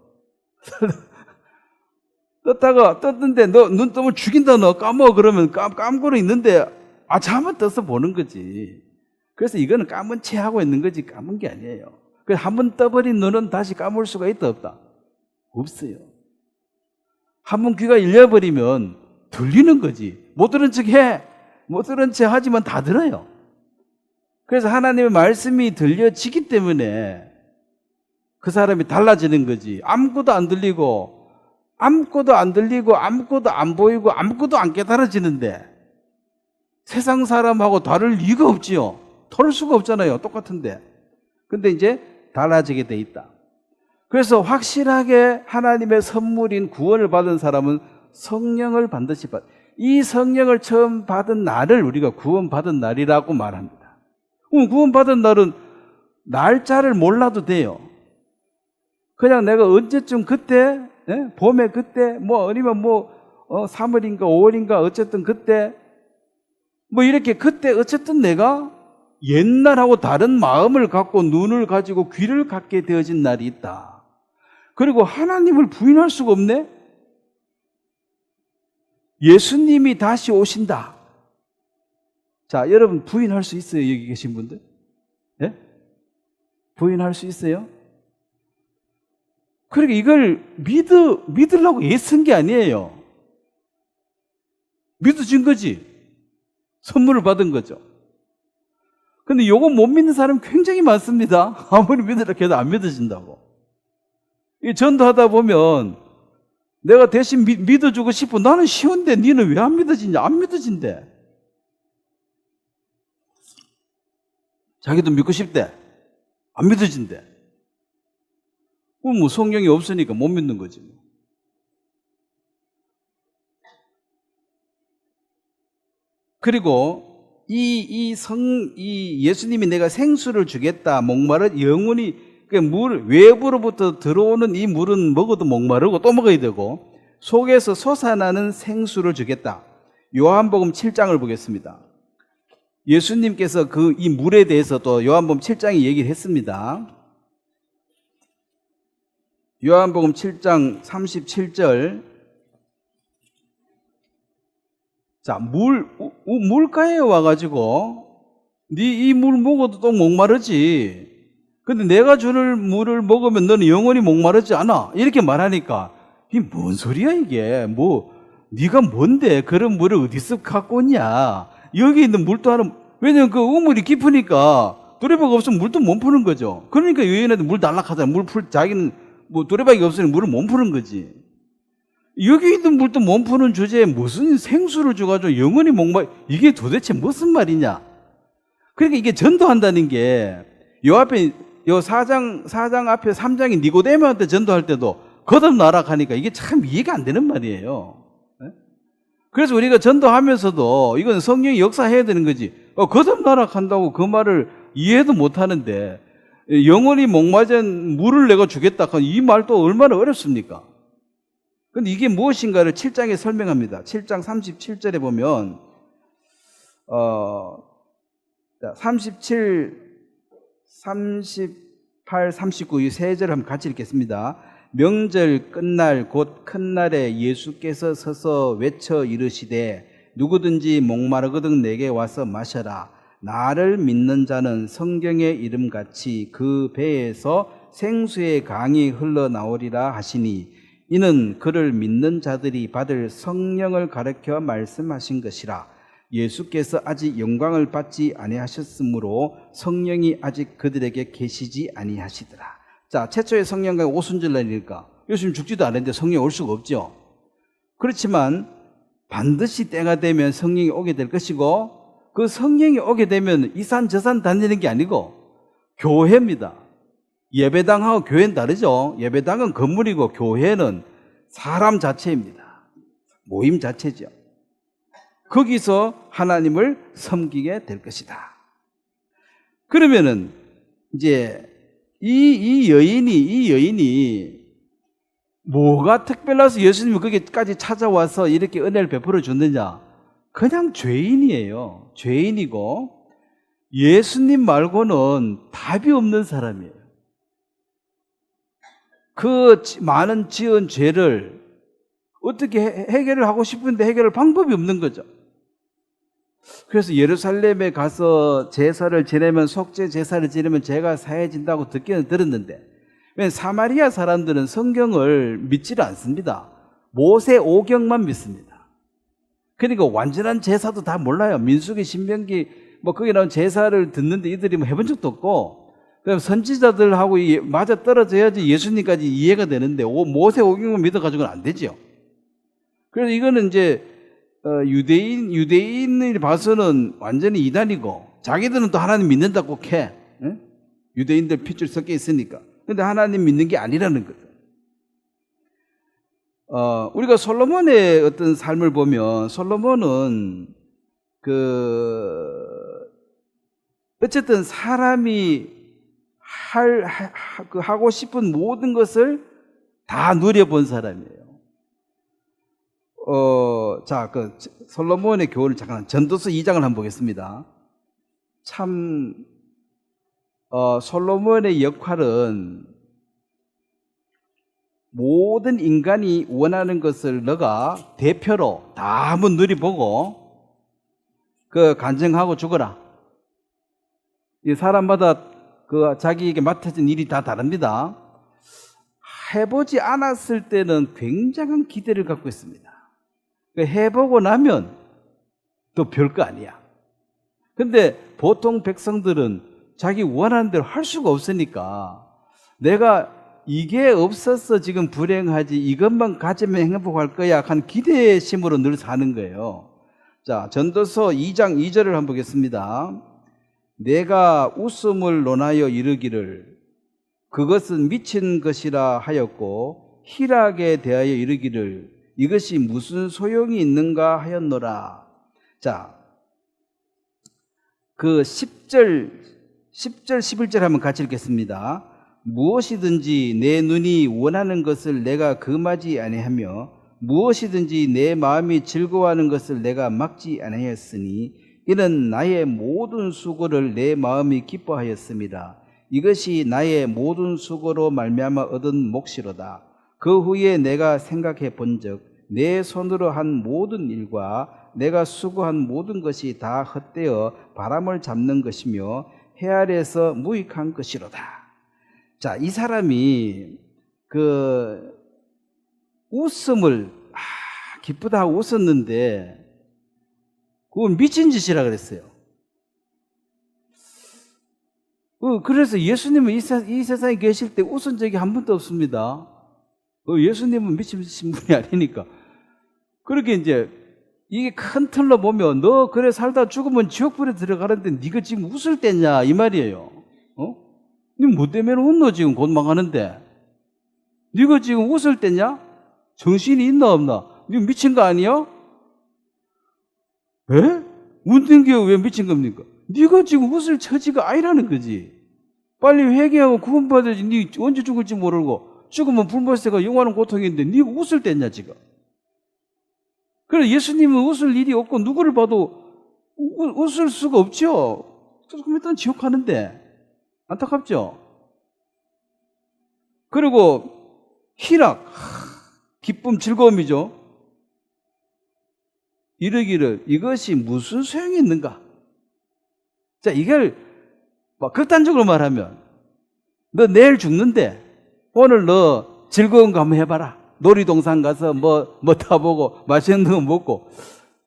떴는데 너 눈 뜨면 죽인다 너 까먹어 그러면 감고는 있는데 잠은 떠서 보는 거지. 그래서 이거는 감은 채 하고 있는 거지 감은 게 아니에요. 그래서 한번 떠버린 눈은 다시 감을 수가 있다 없다? 없어요. 한번 귀가 열려버리면 들리는 거지. 못 들은 척 해. 못 들은 척 하지만 다 들어요. 그래서 하나님의 말씀이 들려지기 때문에 그 사람이 달라지는 거지. 아무것도 안 들리고 아무것도 안 들리고 아무것도 안 보이고 아무것도 안 깨달아지는데 세상 사람하고 다를 리가 없지요. 다를 수가 없잖아요. 똑같은데. 근데 이제 달라지게 돼 있다. 그래서 확실하게 하나님의 선물인 구원을 받은 사람은 성령을 반드시 이 성령을 처음 받은 날을 우리가 구원받은 날이라고 말합니다. 구원받은 날은 날짜를 몰라도 돼요. 그냥 내가 언제쯤 그때, 봄에 그때, 아니면 3월인가 5월인가 어쨌든 그때, 이렇게 그때 어쨌든 내가 옛날하고 다른 마음을 갖고 눈을 가지고 귀를 갖게 되어진 날이 있다. 그리고 하나님을 부인할 수가 없네? 예수님이 다시 오신다. 자, 여러분 부인할 수 있어요? 여기 계신 분들? 예? 부인할 수 있어요? 그러니까 이걸 믿으려고 애쓴 게 아니에요. 믿어진 거지. 선물을 받은 거죠. 근데 요거 못 믿는 사람 굉장히 많습니다. 아무리 믿으라 해도 안 믿어진다고. 이 전도하다 보면 내가 대신 믿어주고 싶어. 나는 쉬운데 니는 왜 안 믿어지냐? 안 믿어진대. 자기도 믿고 싶대. 안 믿어진대. 그럼 성경이 없으니까 못 믿는 거지. 그리고 이 예수님이 내가 생수를 주겠다. 목마른 영혼이 외부로부터 들어오는 이 물은 먹어도 목마르고 또 먹어야 되고 속에서 솟아나는 생수를 주겠다. 요한복음 7장을 보겠습니다. 예수님께서 이 물에 대해서 또 요한복음 7장에 얘기를 했습니다. 요한복음 7장 37절. 자, 물가에 와가지고 네 이 물 먹어도 또 목마르지. 근데 내가 주는 물을 먹으면 너는 영원히 목마르지 않아. 이렇게 말하니까 이게 뭔 소리야 이게. 네가 뭔데 그런 물을 어디서 갖고 오냐. 여기 있는 물도 하나 왜냐면 그 우물이 깊으니까 두레박이 없으면 물도 못 푸는 거죠. 그러니까 여인한테 물 달라하잖아. 자기는 뭐 두레박이 없으니 물을 못 푸는 거지. 여기 있는 물도 못 푸는 주제에 무슨 생수를 줘가지고 영원히 이게 도대체 무슨 말이냐? 그러니까 이게 전도한다는 게 요 앞에 요 4장 앞에 3장이 니고데모한테 전도할 때도 거듭나라 하니까 이게 참 이해가 안 되는 말이에요. 그래서 우리가 전도하면서도 이건 성령이 역사해야 되는 거지. 거듭나라 한다고 그 말을 이해도 못 하는데 영원히 목마른 물을 내가 주겠다 하는 이 말도 얼마나 어렵습니까? 근데 이게 무엇인가를 7장에 설명합니다. 7장 37절에 보면 37, 38, 39 이 세 절을 한번 같이 읽겠습니다. 명절 끝날 곧 큰 날에 예수께서 서서 외쳐 이르시되 누구든지 목마르거든 내게 와서 마셔라. 나를 믿는 자는 성경의 이름같이 그 배에서 생수의 강이 흘러나오리라 하시니 이는 그를 믿는 자들이 받을 성령을 가르쳐 말씀하신 것이라. 예수께서 아직 영광을 받지 아니하셨으므로 성령이 아직 그들에게 계시지 아니하시더라. 자, 최초의 성령과 오순절날이니까 예수님 죽지도 않았는데 성령이 올 수가 없죠. 그렇지만 반드시 때가 되면 성령이 오게 될 것이고 그 성령이 오게 되면 이 산 저 산 다니는 게 아니고 교회입니다. 예배당하고 교회는 다르죠. 예배당은 건물이고 교회는 사람 자체입니다. 모임 자체죠. 거기서 하나님을 섬기게 될 것이다. 그러면은 이제 이 여인이 뭐가 특별해서 예수님이 거기까지 찾아와서 이렇게 은혜를 베풀어 줬느냐? 그냥 죄인이에요. 죄인이고 예수님 말고는 답이 없는 사람이에요. 그 많은 지은 죄를 어떻게 해결을 하고 싶은데 해결할 방법이 없는 거죠. 그래서 예루살렘에 가서 제사를 지내면 속죄 제사를 지내면 죄가 사해진다고 듣기는 들었는데 왜냐하면 사마리아 사람들은 성경을 믿지를 않습니다. 모세 오경만 믿습니다. 그러니까 완전한 제사도 다 몰라요. 민수기, 신명기 뭐 거기 나온 제사를 듣는데 이들이 뭐 해본 적도 없고 그럼 선지자들하고 맞아 떨어져야지 예수님까지 이해가 되는데 모세 오경만 믿어가지고는 안 되죠. 그래서 이거는 이제 유대인이 봐서는 완전히 이단이고 자기들은 또 하나님 믿는다고 해. 응? 유대인들 핏줄 섞여 있으니까. 근데 하나님 믿는 게 아니라는 거죠. 우리가 솔로몬의 어떤 삶을 보면 솔로몬은 어쨌든 사람이 하고 싶은 모든 것을 다 누려본 사람이에요. 자, 솔로몬의 교훈을 잠깐 전도서 2장을 한번 보겠습니다. 참, 솔로몬의 역할은 모든 인간이 원하는 것을 너가 대표로 다 한번 누려보고 간증하고 죽어라. 이 사람마다 자기에게 맡아진 일이 다 다릅니다. 해보지 않았을 때는 굉장한 기대를 갖고 있습니다. 해보고 나면 또 별거 아니야. 근데 보통 백성들은 자기 원하는 대로 할 수가 없으니까 내가 이게 없어서 지금 불행하지 이것만 가지면 행복할 거야 한 기대심으로 늘 사는 거예요. 자, 전도서 2장 2절을 한번 보겠습니다. 내가 웃음을 논하여 이르기를 그것은 미친 것이라 하였고 희락에 대하여 이르기를 이것이 무슨 소용이 있는가 하였노라. 자, 10절, 11절 한번 같이 읽겠습니다. 무엇이든지 내 눈이 원하는 것을 내가 금하지 아니하며 무엇이든지 내 마음이 즐거워하는 것을 내가 막지 아니하였으니 이는 나의 모든 수고를 내 마음이 기뻐하였습니다. 이것이 나의 모든 수고로 말미암아 얻은 몫이로다. 그 후에 내가 생각해 본즉 내 손으로 한 모든 일과 내가 수고한 모든 것이 다 헛되어 바람을 잡는 것이며 해 아래에서 무익한 것이로다. 자, 이 사람이 웃음을 기쁘다 하고 웃었는데 그건 미친 짓이라 그랬어요. 그래서 예수님은 이 세상에 계실 때 웃은 적이 한 번도 없습니다. 예수님은 미친 분이 아니니까. 그렇게 이제 이게 큰 틀로 보면 너 그래 살다 죽으면 지옥불에 들어가는데 네가 지금 웃을 때냐 이 말이에요. 니 뭐 때문에 웃노 지금 곧 망하는데. 네가 지금 웃을 때냐? 정신이 있나 없나? 니 미친 거 아니야? 에? 웃는 게 왜 미친 겁니까? 네가 지금 웃을 처지가 아니라는 거지. 빨리 회개하고 구원받아야지. 네 언제 죽을지 모르고 죽으면 불못세가 영원한 고통인데 네가 웃을 때냐 지금. 그래 예수님은 웃을 일이 없고 누구를 봐도 웃을 수가 없죠. 그럼 일단 지옥 가는데 안타깝죠. 그리고 희락, 기쁨, 즐거움이죠. 이르기를 이것이 무슨 소용이 있는가? 자, 이걸 막 극단적으로 말하면 너 내일 죽는데 오늘 너 즐거운 거 한번 해봐라. 놀이동산 가서 뭐 타보고 맛있는 거 먹고.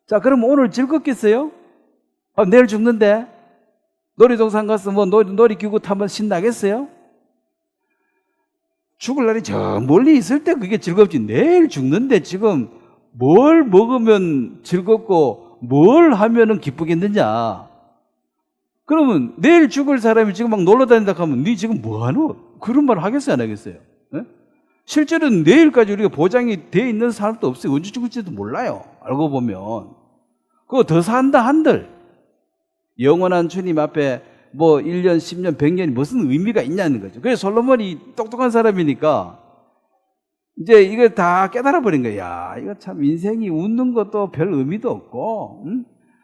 자, 그럼 오늘 즐겁겠어요? 내일 죽는데 놀이동산 가서 뭐 놀이기구 타면 신나겠어요? 죽을 날이 저 멀리 있을 때 그게 즐겁지. 내일 죽는데 지금 뭘 먹으면 즐겁고 뭘 하면은 기쁘겠느냐? 그러면 내일 죽을 사람이 지금 막 놀러 다닌다 하면 네 지금 뭐하노? 그런 말 하겠어요 안 하겠어요? 네? 실제로는 내일까지 우리가 보장이 돼 있는 사람도 없어요. 언제 죽을지도 몰라요. 알고 보면. 그거 더 산다 한들 영원한 주님 앞에 뭐 1년, 10년, 100년이 무슨 의미가 있냐는 거죠. 그래서 솔로몬이 똑똑한 사람이니까 이제 이걸 다 깨달아 버린 거야. 야, 이거 참 인생이 웃는 것도 별 의미도 없고,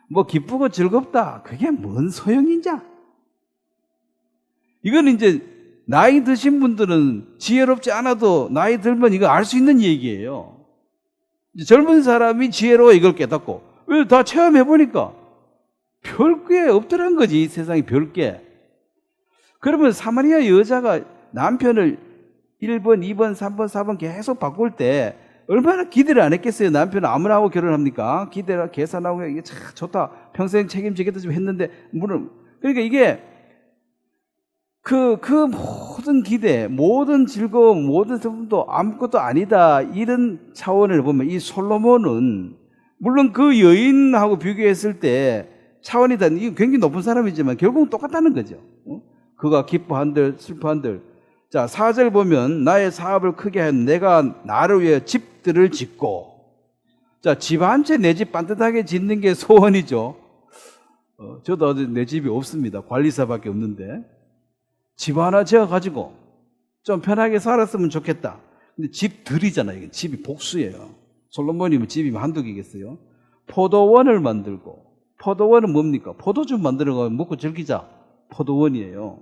뭐 기쁘고 즐겁다. 그게 뭔 소용이냐? 이건 이제 나이 드신 분들은 지혜롭지 않아도 나이 들면 이거 알 수 있는 얘기예요. 젊은 사람이 지혜로워 이걸 깨닫고, 왜 다 체험해 보니까 별게 없더란 거지. 이 세상에 별게. 그러면 사마리아 여자가 남편을 1번, 2번, 3번, 4번 계속 바꿀 때 얼마나 기대를 안 했겠어요. 남편은 아무나 하고 결혼합니까? 기대라 계산하고 이게 참 좋다. 평생 책임지겠다 좀 했는데 물론 그러니까 이게 그 모든 기대, 모든 즐거움, 모든 성품도 아무것도 아니다. 이런 차원을 보면 이 솔로몬은 물론 그 여인하고 비교했을 때 차원이 다 이게 굉장히 높은 사람이지만 결국은 똑같다는 거죠. 그가 기뻐한들 슬퍼한들. 자, 4절 보면 나의 사업을 크게 한 내가 나를 위해 집들을 짓고. 자, 집 한 채 내 집 반듯하게 짓는 게 소원이죠. 저도 아직 내 집이 없습니다. 관리사밖에 없는데 집 하나 지어가지고 좀 편하게 살았으면 좋겠다. 근데 집들이잖아요. 이게 집이 복수예요. 솔로몬이면 집이 한두 개겠어요. 포도원을 만들고. 포도원은 뭡니까? 포도주 만들어서 먹고 즐기자. 포도원이에요.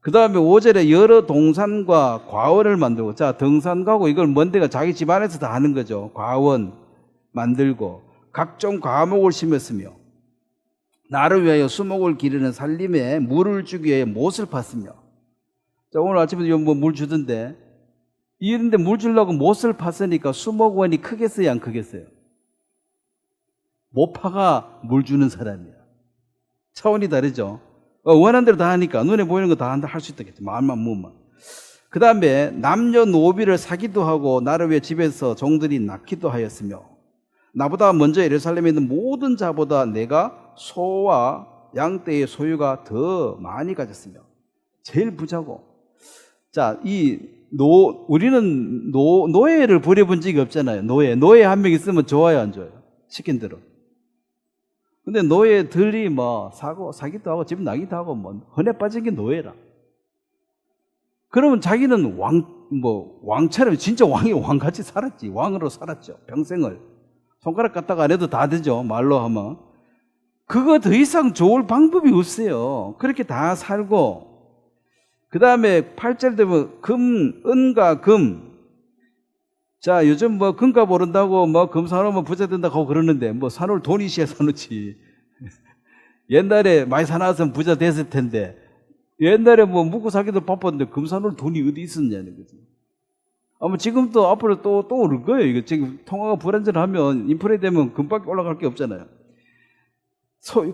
그 다음에 5절에 여러 동산과 과원을 만들고. 자, 등산 가고 이걸 뭔 데가 자기 집 안에서 다 하는 거죠. 과원 만들고 각종 과목을 심었으며 나를 위하여 수목을 기르는 살림에 물을 주기 위해 못을 팠으며. 자, 오늘 아침에 뭐 물 주던데 이런데 물 주려고 못을 팠으니까 수목원이 크겠어요 안 크겠어요? 못 파가 물 주는 사람이야. 차원이 다르죠. 원하는 대로 다 하니까 눈에 보이는 거 다 한다 할 수 있겠죠. 마음만 무엇만. 그 다음에 남녀노비를 사기도 하고 나를 위해 집에서 종들이 낳기도 하였으며 나보다 먼저 예루살렘에 있는 모든 자보다 내가 소와 양떼의 소유가 더 많이 가졌으며 제일 부자고. 자, 우리는 노예를 부려본 적이 없잖아요. 노예 한 명 있으면 좋아요 안 좋아요? 시킨 대로. 근데 노예들이 뭐 사기도 하고 집 나기도 하고 뭐 헌에 빠진 게 노예라. 그러면 자기는 왕처럼 진짜 왕같이 살았지. 왕으로 살았죠. 평생을. 손가락 갖다가 안 해도 다 되죠. 말로 하면. 그거 더 이상 좋을 방법이 없어요. 그렇게 다 살고. 그 다음에 8절 되면 은과 금. 자, 요즘 뭐 금값 오른다고 뭐 금 사놓으면 부자 된다고 그러는데 뭐 사놓을 돈이 있어야 사놓지. 옛날에 많이 사놨으면 부자 됐을 텐데 옛날에 뭐 묵고 살기도 바빴는데 금 사놓을 돈이 어디 있었냐는 거지. 아마 지금도 앞으로 또 오를 거예요. 이거 지금 통화가 불안전하면 인플레 되면 금밖에 올라갈 게 없잖아요.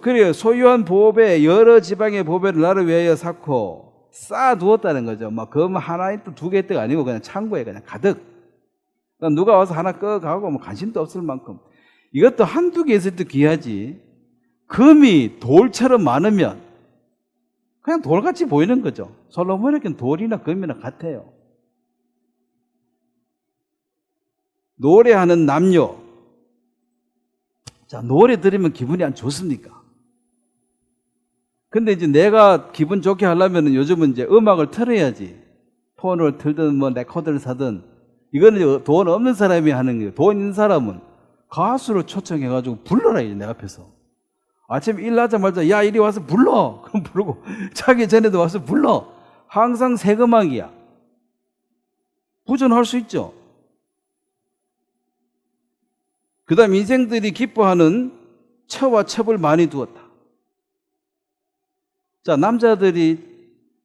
그래요. 소유한 보배, 여러 지방의 보배를 나를 위하여 쌓고 쌓아두었다는 거죠. 막 검 하나에 또 두 개 뜨가 아니고 그냥 창고에 그냥 가득. 그러니까 누가 와서 하나 꺼가고 뭐 관심도 없을 만큼. 이것도 한두 개 있을 때 귀하지. 금이 돌처럼 많으면 그냥 돌같이 보이는 거죠. 솔로몬에게는 돌이나 금이나 같아요. 노래하는 남녀. 자, 노래 들으면 기분이 안 좋습니까? 근데 이제 내가 기분 좋게 하려면 요즘은 이제 음악을 틀어야지. 폰을 틀든 뭐 레코드를 사든. 이거는 돈 없는 사람이 하는 거예요. 돈 있는 사람은 가수를 초청해가지고 불러라, 이제 내 앞에서. 아침에 일나자마자 야, 이리 와서 불러. 그럼 부르고 자기 전에도 와서 불러. 항상 새음악이야. 부전할 수 있죠. 그 다음 인생들이 기뻐하는 처와 첩을 많이 두었다. 자, 남자들이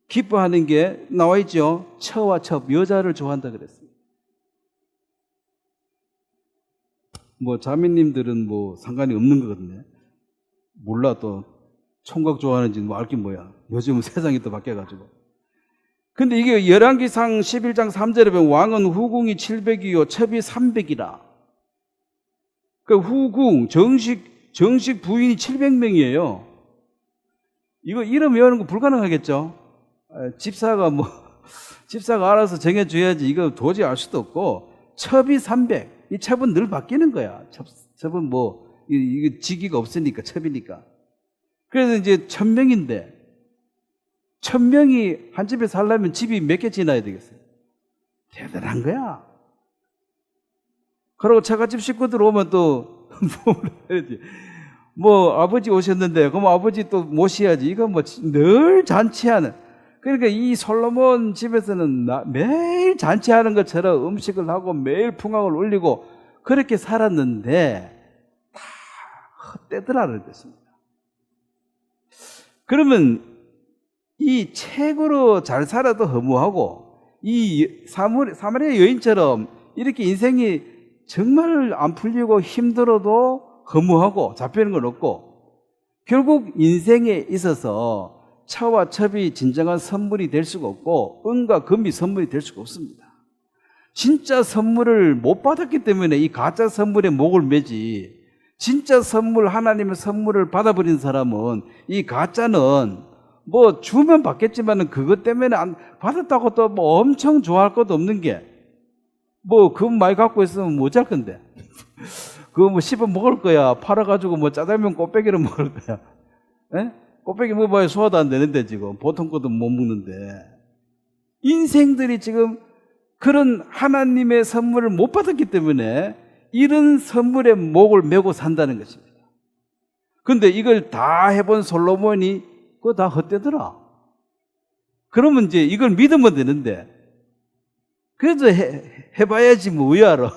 기뻐하는 게 나와 있죠. 처와 첩, 여자를 좋아한다 그랬습니다. 뭐 자매님들은 뭐 상관이 없는 거거든요. 몰라, 또 총각 좋아하는지 뭐 알긴 뭐야. 요즘은 세상이 또 바뀌어가지고. 근데 이게 열왕기상 11장 3절에 보면 왕은 후궁이 700이요 첩이 300이라. 그 후궁 정식 부인이 700명이에요. 이거 이름 외우는 거 불가능하겠죠. 집사가 알아서 정해줘야지. 이거 도저히 알 수도 없고. 첩이 300. 이 첩은 늘 바뀌는 거야. 첩은 이거 직위가 없으니까, 첩이니까. 그래서 이제 1000명인데, 1000명이 한 집에 살려면 집이 몇 개 지나야 되겠어요? 대단한 거야. 그리고 처갓집 식구들 오면 또, 아버지 오셨는데, 그럼 아버지 또 모셔야지. 이거 늘 잔치하는. 그러니까 이 솔로몬 집에서는 매일 잔치하는 것처럼 음식을 하고 매일 풍악을 올리고 그렇게 살았는데 다 헛되더라는 것입니다. 그러면 이 책으로 잘 살아도 허무하고 이 사마리아 여인처럼 이렇게 인생이 정말 안 풀리고 힘들어도 허무하고 잡히는 건 없고 결국 인생에 있어서 처와 첩이 진정한 선물이 될 수가 없고 은과 금이 선물이 될 수가 없습니다. 진짜 선물을 못 받았기 때문에 이 가짜 선물에 목을 매지, 진짜 선물, 하나님의 선물을 받아버린 사람은 이 가짜는 주면 받겠지만 그것 때문에 안 받았다고 또 엄청 좋아할 것도 없는 게 금 많이 갖고 있으면 뭐 잘 건데 그거 씹어 먹을 거야. 팔아가지고 짜장면 꽃배기를 먹을 거야. 에? 꽃배기 먹어봐야 소화도 안 되는데 지금 보통 것도 못 먹는데 인생들이 지금 그런 하나님의 선물을 못 받았기 때문에 이런 선물에 목을 메고 산다는 것입니다. 근데 이걸 다 해본 솔로몬이 그거 다 헛되더라. 그러면 이제 이걸 믿으면 되는데 그래도 해봐야지 왜 알아.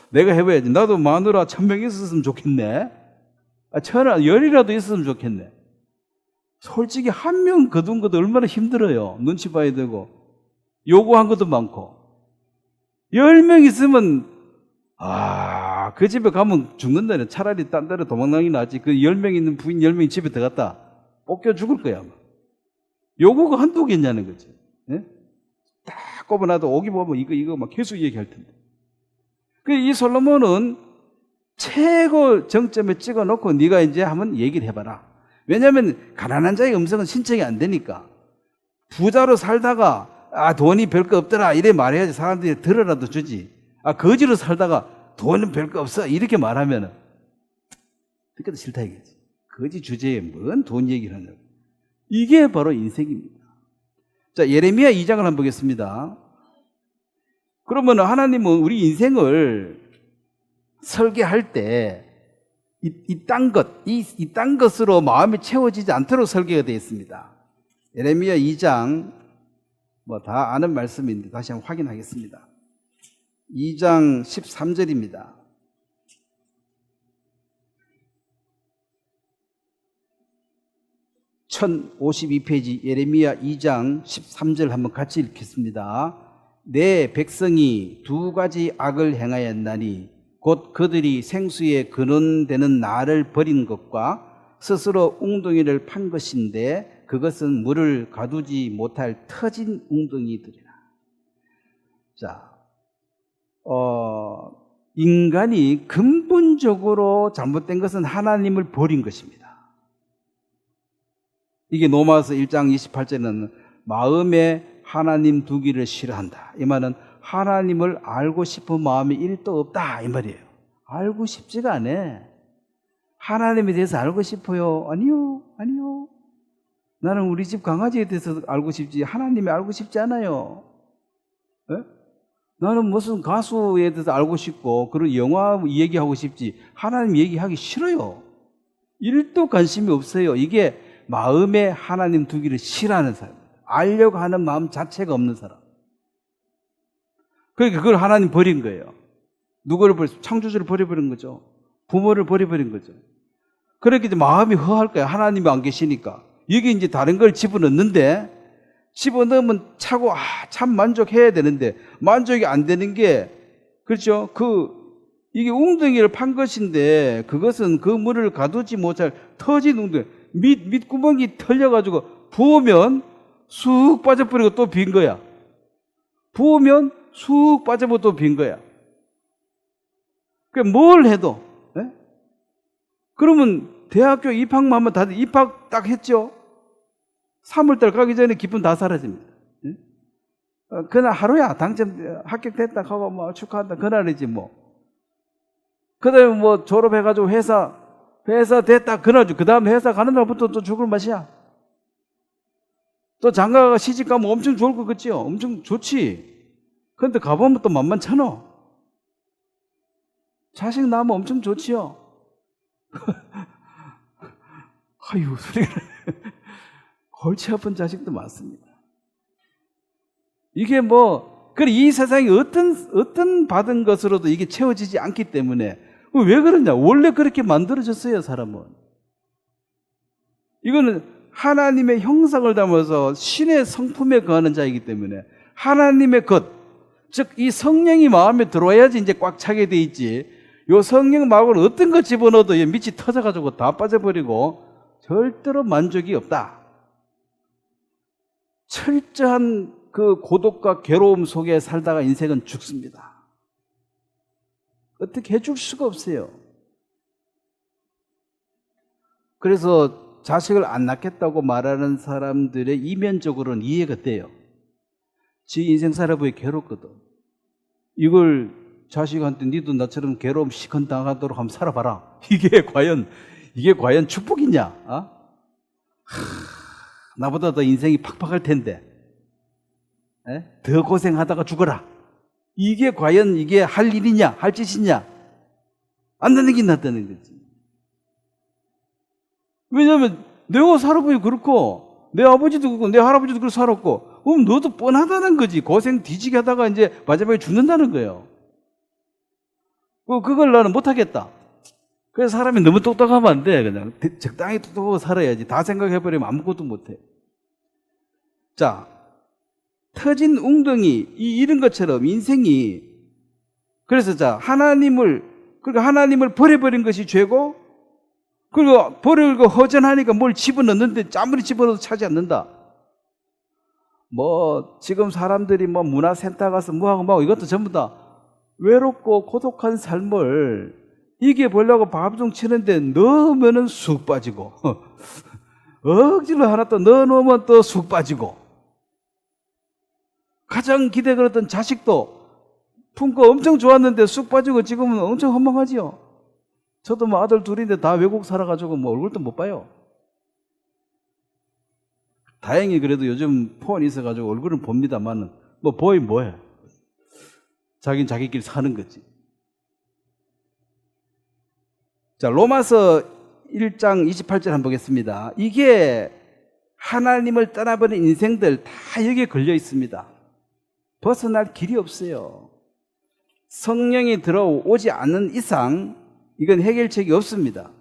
내가 해봐야지. 나도 마누라 1000명 있었으면 좋겠네. 1000이라도 있었으면 좋겠네. 솔직히 한 명 거둔 것도 얼마나 힘들어요. 눈치 봐야 되고 요구한 것도 많고 10명 있으면 그 집에 가면 죽는다네. 차라리 딴 데로 도망가기 낫지. 그 10명 있는 부인 10명이 집에 들어갔다 볶여 죽을 거야 아마. 요구가 한두 개냐는 거지. 예? 딱 꼽아놔도 오기 보면 이거 막 계속 얘기할 텐데. 이 솔로몬은 최고 정점에 찍어놓고 네가 이제 한번 얘기를 해봐라. 왜냐하면 가난한 자의 음성은 신청이 안 되니까. 부자로 살다가 돈이 별거 없더라 이래 말해야지 사람들이 들어라도 주지. 거지로 살다가 돈은 별거 없어 이렇게 말하면 듣기도 싫다 이거지. 거지 주제에 뭔 돈 얘기를 하냐고. 이게 바로 인생입니다. 자, 예레미야 2장을 한번 보겠습니다. 그러면 하나님은 우리 인생을 설계할 때 이 딴 것으로 마음이 채워지지 않도록 설계가 되어 있습니다. 예레미야 2장 다 아는 말씀인데 다시 한번 확인하겠습니다. 2장 13절입니다. (1052페이지) 예레미야 2장 13절 한번 같이 읽겠습니다. 내 백성이 두 가지 악을 행하였나니 곧 그들이 생수의 근원되는 나를 버린 것과 스스로 웅덩이를 판 것인데 그것은 물을 가두지 못할 터진 웅덩이들이라. 자, 인간이 근본적으로 잘못된 것은 하나님을 버린 것입니다. 이게 로마서 1장 28절에는 마음에 하나님 두기를 싫어한다. 이 말은 하나님을 알고 싶은 마음이 1도 없다 이 말이에요. 알고 싶지가 않아. 하나님에 대해서 알고 싶어요? 아니요. 나는 우리 집 강아지에 대해서 알고 싶지 하나님이 알고 싶지 않아요. 네? 나는 무슨 가수에 대해서 알고 싶고 그런 영화 얘기하고 싶지 하나님 얘기하기 싫어요. 1도 관심이 없어요. 이게 마음에 하나님 두기를 싫어하는 사람, 알려고 하는 마음 자체가 없는 사람. 그러니까 그걸 하나님 버린 거예요. 누구를 창조주를 버려버린 거죠. 부모를 버려버린 거죠. 그렇게 이제 마음이 허할 거예요. 하나님이 안 계시니까. 여기 이제 다른 걸 집어넣는데 집어넣으면 차고 참 만족해야 되는데 만족이 안 되는 게 그렇죠. 이게 웅덩이를 판 것인데 그것은 그 물을 가두지 못할 터진 웅덩이 밑구멍이 털려가지고 부으면 쑥 빠져버리고 또 빈 거야. 부으면 쑥 빠져버리고 또 빈 거야. 그러니까 뭘 해도 그러면 대학교 입학만 하면 다들 입학 딱 했죠. 3월달 가기 전에 기쁨 다 사라집니다. 그날 하루야 당첨 합격됐다 하고 뭐 축하한다 그날이지 뭐. 그다음에 뭐 졸업해가지고 회사 됐다 그날이지. 그다음 회사 가는 날부터 또 죽을 맛이야. 또 장가가 시집 가면 엄청 좋을 것 같지요. 엄청 좋지. 그런데 가보면 또 만만찮아. 자식 낳으면 엄청 좋지요. 아유 소리가 골치 아픈 자식도 많습니다. 이게 그래 이 세상에 어떤 받은 것으로도 이게 채워지지 않기 때문에 왜 그러냐? 원래 그렇게 만들어졌어요, 사람은. 이거는 하나님의 형상을 담아서 신의 성품에 거하는 자이기 때문에 하나님의 것, 즉 이 성령이 마음에 들어와야지 이제 꽉 차게 돼 있지. 요 성령 말고는 어떤 거 집어넣어도 밑이 터져가지고 다 빠져버리고 절대로 만족이 없다. 철저한 그 고독과 괴로움 속에 살다가 인생은 죽습니다. 어떻게 해줄 수가 없어요. 그래서 자식을 안 낳겠다고 말하는 사람들의 이면적으로는 이해가 돼요. 지 인생 살아보니 괴롭거든. 이걸 자식한테 니도 나처럼 괴로움 시큰당하도록 한번 살아봐라. 이게 과연 축복이냐? 나보다 더 인생이 팍팍할 텐데 더 고생하다가 죽어라. 이게 과연 이게 할 일이냐? 할 짓이냐? 안 되는 게 낫다는 거지. 왜냐하면 내가 살아보니 그렇고 내 아버지도 그렇고 내 할아버지도 그렇게 살았고 그럼 너도 뻔하다는 거지. 고생 뒤지게 하다가 이제 마지막에 죽는다는 거예요. 그걸 나는 못하겠다. 그래서 사람이 너무 똑똑하면 안 돼. 그냥 적당히 똑똑하고 살아야지. 다 생각해버리면 아무것도 못해. 자, 터진 웅덩이 이런 것처럼 인생이 그래서 하나님을 버려버린 것이 죄고 그리고 버리고 허전하니까 뭘 집어넣는데 아무리 집어넣어도 차지 않는다. 지금 사람들이 문화센터 가서 뭐하고 이것도 전부 다 외롭고 고독한 삶을 이겨보려고 밥좀 치는데 넣으면은 쑥 빠지고 억지로 하나 또 넣어놓으면 또 쑥 빠지고 가장 기대 걸었던 자식도 품고 엄청 좋았는데 쑥 빠지고 지금은 엄청 허망하지요. 저도 아들 둘인데 다 외국 살아가지고 얼굴도 못 봐요. 다행히 그래도 요즘 폰이 있어가지고 얼굴은 봅니다만 보이면 뭐해. 자기는 자기끼리 사는 거지. 자, 로마서 1장 28절 한번 보겠습니다. 이게 하나님을 떠나버린 인생들 다 여기에 걸려 있습니다. 벗어날 길이 없어요. 성령이 들어오지 않는 이상 이건 해결책이 없습니다.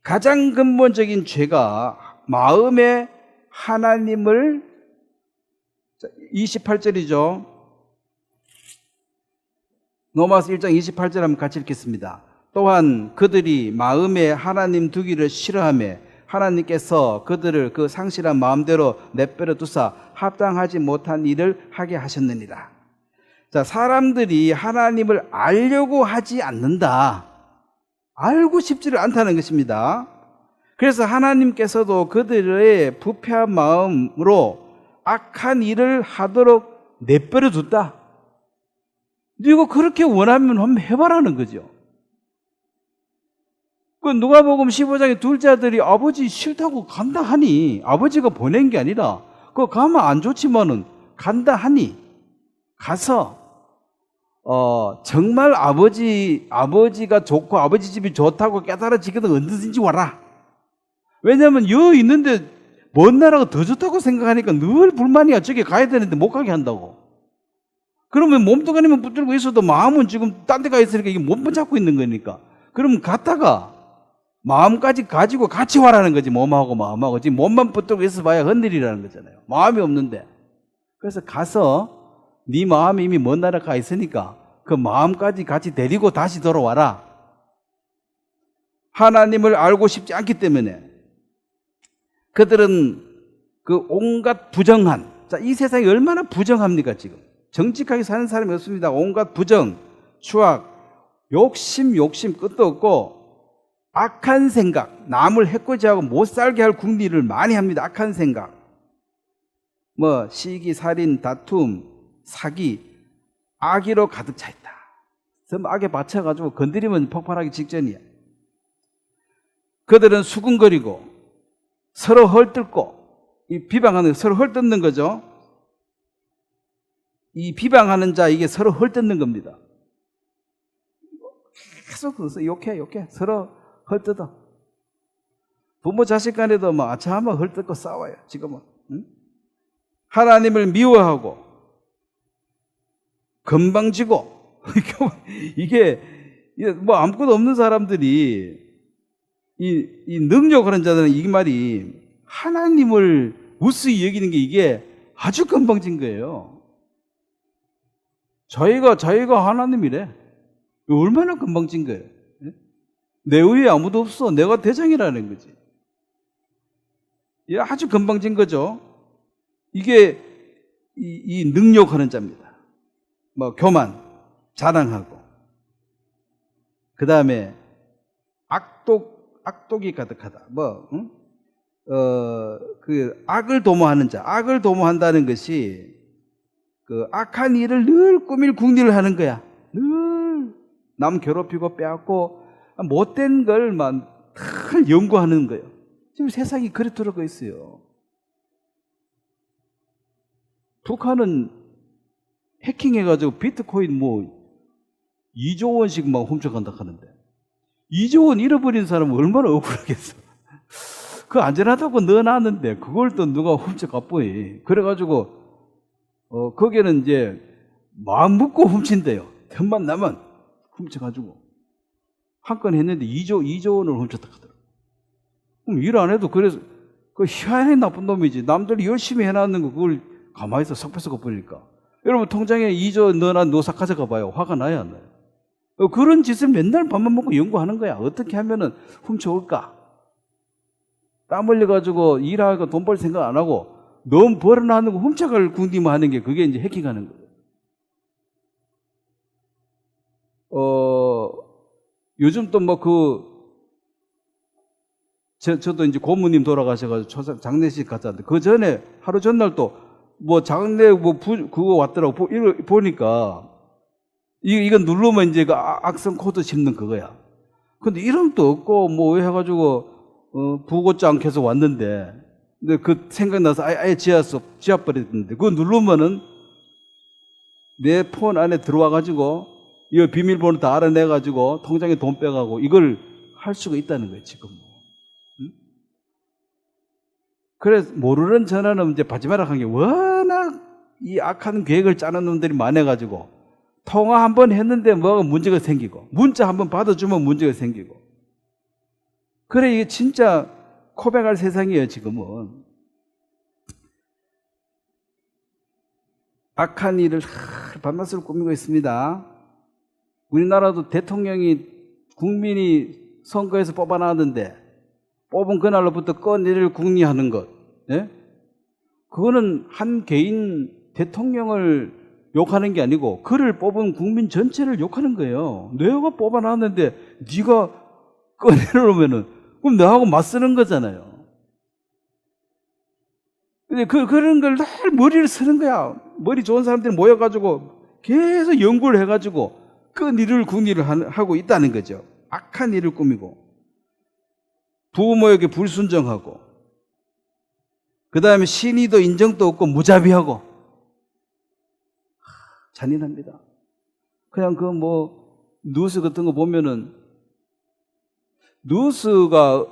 가장 근본적인 죄가 마음에 하나님을 28절이죠. 로마서 1장 28절 한번 같이 읽겠습니다. 또한 그들이 마음에 하나님 두기를 싫어하며 하나님께서 그들을 그 상실한 마음대로 내버려 두사 합당하지 못한 일을 하게 하셨느니라. 자, 사람들이 하나님을 알려고 하지 않는다. 알고 싶지를 않다는 것입니다. 그래서 하나님께서도 그들의 부패한 마음으로 악한 일을 하도록 내버려 뒀다. 네가 그렇게 원하면 한번 해봐라는 거죠. 그 누가복음 15장에 둘째 아들이 아버지 싫다고 간다 하니, 아버지가 보낸 게 아니라 그거 가면 안 좋지만은 간다 하니 가서 정말 아버지가 좋고 아버지 집이 좋다고 깨달아지거든 언제든지 와라. 왜냐하면 여기 있는데 먼 나라가 더 좋다고 생각하니까 늘 불만이야. 저기 가야 되는데 못 가게 한다고. 그러면 몸뚱아리만 붙들고 있어도 마음은 지금 딴 데 가 있으니까 이게 못 잡고 있는 거니까. 그러면 갔다가 마음까지 가지고 같이 와라는 거지. 몸하고 마음하고. 지금 몸만 붙들고 있어 봐야 흔들리라는 거잖아요. 마음이 없는데. 그래서 가서 네 마음이 이미 먼 나라 가 있으니까 그 마음까지 같이 데리고 다시 돌아와라. 하나님을 알고 싶지 않기 때문에 그들은 그 온갖 부정한, 자, 이 세상이 얼마나 부정합니까 지금. 정직하게 사는 사람이 없습니다. 온갖 부정, 추악, 욕심 끝도 없고 악한 생각, 남을 해코지하고 못 살게 할 궁리를 많이 합니다. 악한 생각, 뭐 시기, 살인, 다툼, 사기, 악의로 가득 차 있다. 전부 악에 받쳐가지고 건드리면 폭발하기 직전이야. 그들은 수군거리고 서로 헐뜯고, 이 비방하는 서로 헐뜯는 거죠. 이 비방하는 자, 이게 서로 헐뜯는 겁니다. 계속 욕해 서로 헐뜯어. 부모 자식 간에도 뭐 아차하면 헐뜯고 싸워요 지금은. 응? 하나님을 미워하고 건방지고 이게 뭐 아무것도 없는 사람들이 이 능력하는 자들은 이 말이 하나님을 우스히 여기는 게 이게 아주 건방진 거예요. 자기가 하나님이래. 얼마나 건방진 거예요. 내 위에 아무도 없어. 내가 대장이라는 거지. 이게 아주 건방진 거죠. 이게 이 능력하는 자입니다. 뭐 교만, 자랑하고, 그 다음에 악독이 가득하다. 그 악을 도모하는 자, 악을 도모한다는 것이 그 악한 일을 늘 꾸밀 궁리를 하는 거야. 늘 남 괴롭히고 빼앗고 못된 걸만 늘 연구하는 거예요. 지금 세상이 그래 들어가 있어요. 북한은 해킹해가지고 비트코인 2조 원씩 막 훔쳐간다 하는데 2조 원 잃어버린 사람은 얼마나 억울하겠어. 그거 안전하다고 넣어놨는데 그걸 또 누가 훔쳐가 보이. 그래가지고 거기는 이제 마음 먹고 훔친대요. 틈만 나면 훔쳐가지고 한 건 했는데 2조 원을 훔쳤다 하더라고. 그럼 일 안 해도 그래서 그 희한히 나쁜 놈이지. 남들이 열심히 해놨는 거 그걸 가만히 있어 석 뺏어가 버리니까. 여러분 통장에 2조 넣어놔 노사 가져가 봐요. 화가 나요 안 나요? 그런 짓을 맨날 밥만 먹고 연구하는 거야. 어떻게 하면은 훔쳐올까? 땀 흘려가지고 일하고 돈 벌 생각 안 하고 너무 벌어나는 거 훔쳐갈 궁리만 하는 게 그게 이제 해킹하는 거예요. 요즘 또 저도 이제 고모님 돌아가셔가지고 장례식 갔다는데 그 전에 하루 전날 또 장례 그거 왔더라고. 보니까 이건 누르면 이제 그 악성 코드 씹는 그거야. 근데 이름도 없고 해가지고 부고장 계속 왔는데 근데 그 생각나서 아예 지워버렸는데 그거 누르면은 내 폰 안에 들어와가지고 이 비밀번호 다 알아내가지고 통장에 돈 빼가고 이걸 할 수가 있다는 거예요 지금. 응? 그래서 모르는 전화는 이제 받지 말라 한 게 워낙 이 악한 계획을 짜는 놈들이 많아가지고 통화 한 번 했는데 뭐가 문제가 생기고 문자 한 번 받아주면 문제가 생기고 그래 이게 진짜 코백할 세상이에요 지금은. 악한 일을 밤낮으로 꾸미고 있습니다. 우리나라도 대통령이 국민이 선거에서 뽑아놨는데 뽑은 그날로부터 꺼내를 국리하는 것, 예? 그거는 한 개인 대통령을 욕하는 게 아니고 그를 뽑은 국민 전체를 욕하는 거예요. 내가 뽑아놨는데 네가 꺼내놓으면은 그럼 나하고 맞서는 거잖아요. 근데 그런 걸 늘 머리를 쓰는 거야. 머리 좋은 사람들이 모여가지고 계속 연구를 해가지고 그 일을 국리를 하고 있다는 거죠. 악한 일을 꾸미고 부모에게 불순종하고 그 다음에 신의도 인정도 없고 무자비하고 잔인합니다. 그냥 그 뭐 뉴스 같은 거 보면은 뉴스가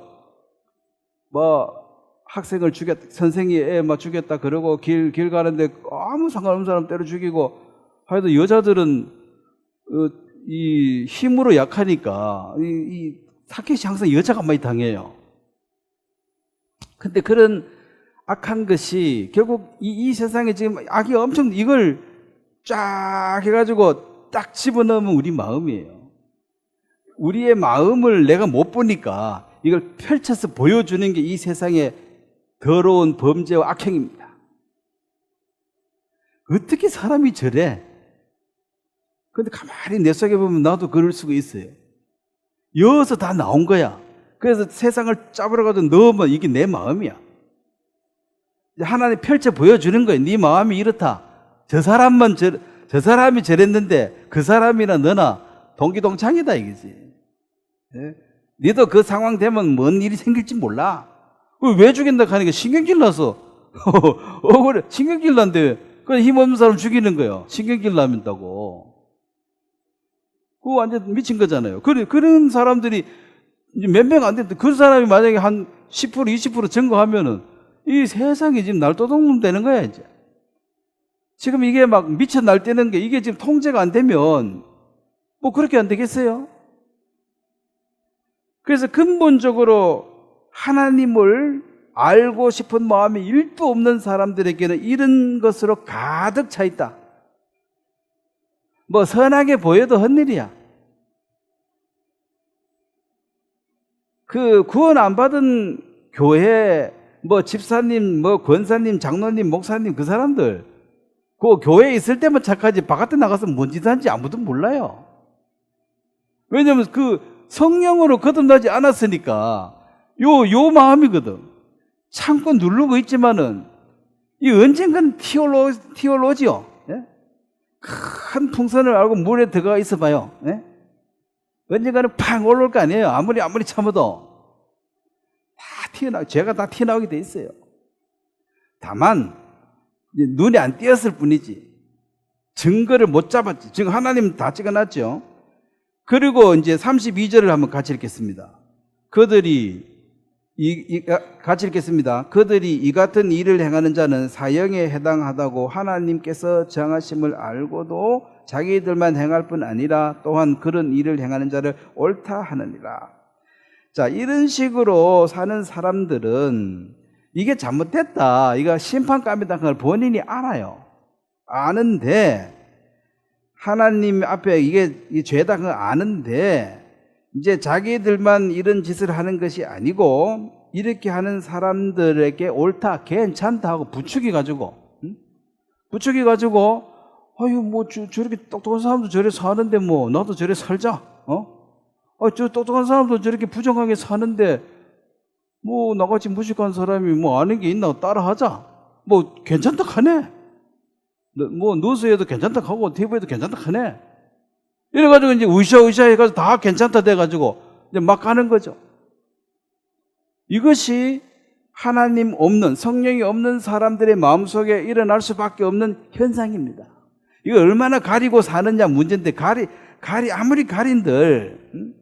뭐 학생을 죽였다, 선생이 애 막 죽였다 그러고 길 가는데 아무 상관없는 사람 때려 죽이고 하여튼 여자들은 이 힘으로 약하니까 이 타켓이 항상 여자가 많이 당해요. 근데 그런 악한 것이 결국 이 세상에 지금 악이 엄청 이걸 쫙 해가지고 딱 집어넣으면 우리 마음이에요. 우리의 마음을 내가 못 보니까 이걸 펼쳐서 보여주는 게 이 세상의 더러운 범죄와 악행입니다. 어떻게 사람이 저래? 근데 가만히 내 속에 보면 나도 그럴 수가 있어요. 여기서 다 나온 거야. 그래서 세상을 짜부러가지고 넣으면 이게 내 마음이야. 하나님 펼쳐 보여주는 거예요. 네 마음이 이렇다. 저 사람이 저랬는데 그 사람이나 너나 동기동창이다 이거지. 네? 너도 그 상황 되면 뭔 일이 생길지 몰라. 왜 죽인다 하니까 신경질 나서 그래 신경질 난데 그래 힘없는 사람 죽이는 거예요. 신경질 나면다고. 그거 완전 미친 거잖아요. 그런 사람들이 몇 명 안 되는데 그 사람이 만약에 한 10% 20% 증거하면은 이 세상이 지금 날도둑 되는 거야 이제. 지금 이게 막 미쳐 날뛰는 게 이게 지금 통제가 안 되면 뭐 그렇게 안 되겠어요? 그래서 근본적으로 하나님을 알고 싶은 마음이 1도 없는 사람들에게는 이런 것으로 가득 차 있다. 뭐 선하게 보여도 헛일이야. 그 구원 안 받은 교회 뭐 집사님 뭐 권사님 장로님 목사님 그 사람들 그 교회에 있을 때만 착하지 바깥에 나가서 뭔 짓 하는지 아무도 몰라요. 왜냐하면 그 성령으로 거듭나지 않았으니까 요 마음이거든. 참고 누르고 있지만은 이 언젠간 티올로지요. 예? 큰 풍선을 알고 물에 들어가 있어 봐요. 예? 언젠가는 팡 올라올 거 아니에요. 아무리 참아도 죄가 다 튀어나오게 돼 있어요. 다만 눈에 안 띄었을 뿐이지 증거를 못 잡았지. 지금 하나님 다 찍어놨죠. 그리고 이제 32절을 한번 같이 읽겠습니다. 그들이 같이 읽겠습니다. 그들이 이 같은 일을 행하는 자는 사형에 해당하다고 하나님께서 정하심을 알고도 자기들만 행할 뿐 아니라 또한 그런 일을 행하는 자를 옳다 하느니라. 자, 이런 식으로 사는 사람들은 이게 잘못됐다, 이거 심판감이다, 그걸 본인이 알아요. 아는데 하나님 앞에 이게 죄다 그걸 아는데 이제 자기들만 이런 짓을 하는 것이 아니고 이렇게 하는 사람들에게 옳다, 괜찮다 하고 부추겨가지고 아유 뭐 저렇게 똑똑한 사람도 저래 사는데 뭐 나도 저래 살자. 저 똑똑한 사람도 저렇게 부정하게 사는데 뭐 나같이 무식한 사람이 뭐 아는 게 있나 따라하자. 뭐 괜찮다 하네. 뭐 뉴스에도 괜찮다 하고 TV에도 괜찮다 하네. 이래가지고 이제 으쌰으쌰 해가지고 다 괜찮다 돼가지고 이제 막 가는 거죠. 이것이 하나님 없는, 성령이 없는 사람들의 마음속에 일어날 수밖에 없는 현상입니다. 이거 얼마나 가리고 사느냐 문제인데 아무리 가린들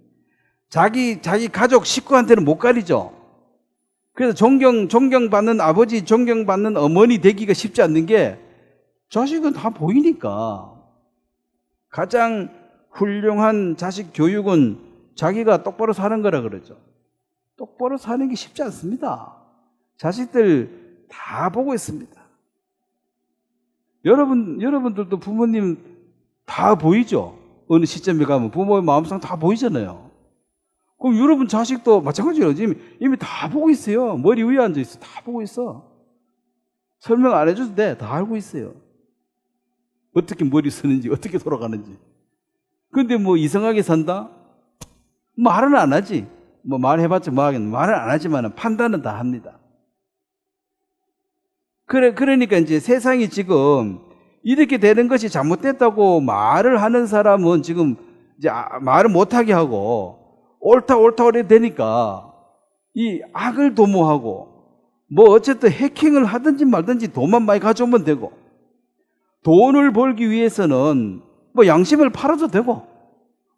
자기 가족 식구한테는 못 가리죠. 그래서 존경받는 아버지, 존경받는 어머니 되기가 쉽지 않는 게 자식은 다 보이니까. 가장 훌륭한 자식 교육은 자기가 똑바로 사는 거라 그러죠. 똑바로 사는 게 쉽지 않습니다. 자식들 다 보고 있습니다. 여러분들도 부모님 다 보이죠? 어느 시점에 가면 부모의 마음상 다 보이잖아요. 그럼 여러분 자식도 마찬가지예요. 지금 이미 다 보고 있어요. 머리 위에 앉아 있어. 다 보고 있어. 설명 안 해줘도 돼. 다 알고 있어요. 어떻게 머리 쓰는지, 어떻게 돌아가는지. 근데 뭐 이상하게 산다? 말은 안 하지. 뭐 말해봤자 뭐 하겠나. 말은 안 하지만 판단은 다 합니다. 그러니까 이제 세상이 지금 이렇게 되는 것이 잘못됐다고 말을 하는 사람은 지금 이제 말을 못하게 하고 옳다 그래 되니까 이 악을 도모하고 뭐 어쨌든 해킹을 하든지 말든지 돈만 많이 가져오면 되고 돈을 벌기 위해서는 뭐 양심을 팔아도 되고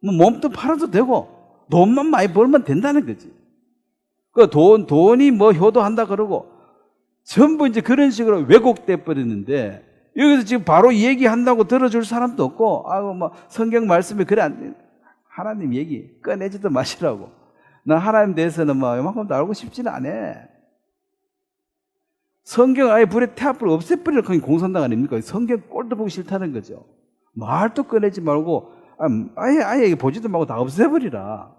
뭐 몸도 팔아도 되고 돈만 많이 벌면 된다는 거지. 그 돈이 뭐 효도한다 그러고 전부 이제 그런 식으로 왜곡돼 버리는데 여기서 지금 바로 얘기한다고 들어줄 사람도 없고 아유 뭐 성경 말씀에 그래 안 돼. 하나님 얘기 꺼내지도 마시라고. 나 하나님 대해서는 뭐 이만큼도 알고 싶지는 않아. 성경 아예 불에 태압을 없애버릴 그런 공산당 아닙니까? 성경 꼴도 보기 싫다는 거죠. 말도 꺼내지 말고 아예 보지도 말고 다 없애버리라.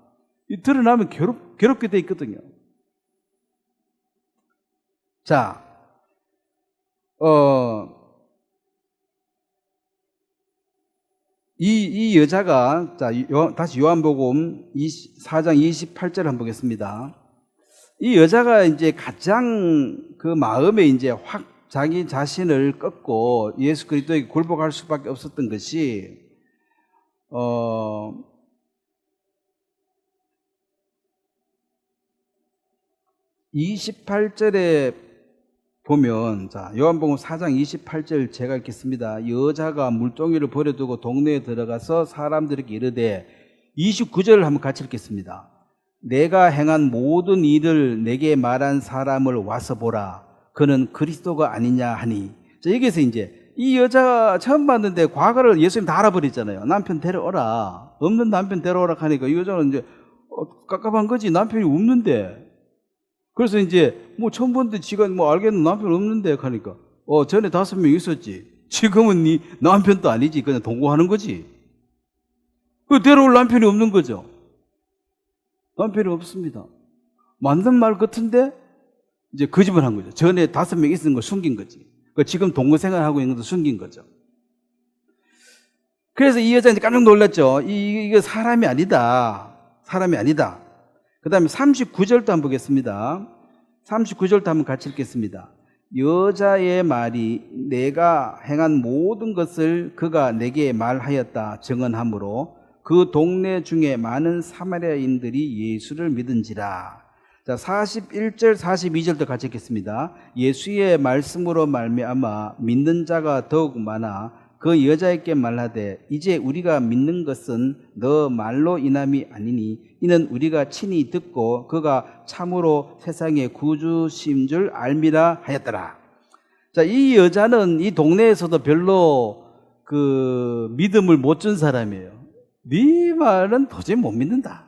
드러나면 괴롭게 돼 있거든요. 자, 이 여자가, 자, 다시 요한복음 4장 28절 한번 보겠습니다. 이 여자가 이제 가장 그 마음에 이제 확 자기 자신을 꺾고 예수 그리스도에게 굴복할 수밖에 없었던 것이, 28절에 보면, 자, 요한복음 4장 28절 제가 읽겠습니다. 여자가 물동이를 버려두고 동네에 들어가서 사람들에게 이르되, 29절을 한번 같이 읽겠습니다. 내가 행한 모든 일을 내게 말한 사람을 와서 보라. 그는 그리스도가 아니냐 하니. 자, 여기서 이제 이 여자가 처음 봤는데 과거를 예수님 다 알아버렸잖아요. 남편 데려오라. 없는 남편 데려오라 하니까 이 여자는 이제 깝깝한 거지. 남편이 없는데. 그래서 이제 뭐 처음 본데 지가 뭐 알겠는 남편 없는데 하니까 전에 5명 있었지. 지금은 네 남편도 아니지. 그냥 동거하는 거지. 그 데려올 남편이 없는 거죠. 남편이 없습니다. 맞는 말 같은데 이제 거짓말 한 거죠. 전에 5명 있는 걸 숨긴 거지. 지금 동거 생활하고 있는 것도 숨긴 거죠. 그래서 이 여자 이제 깜짝 놀랐죠. 이거 사람이 아니다. 사람이 아니다. 그 다음에 39절도 한번 보겠습니다. 39절도 한번 같이 읽겠습니다. 여자의 말이 내가 행한 모든 것을 그가 내게 말하였다 증언하므로 그 동네 중에 많은 사마리아인들이 예수를 믿은지라. 자, 41절 42절도 같이 읽겠습니다. 예수의 말씀으로 말미암아 믿는 자가 더욱 많아 그 여자에게 말하되 이제 우리가 믿는 것은 너 말로 인함이 아니니 이는 우리가 친히 듣고 그가 참으로 세상의 구주신 줄 알미라 하였더라. 자, 이 여자는 이 동네에서도 별로 그 믿음을 못 준 사람이에요. 네 말은 도저히 못 믿는다.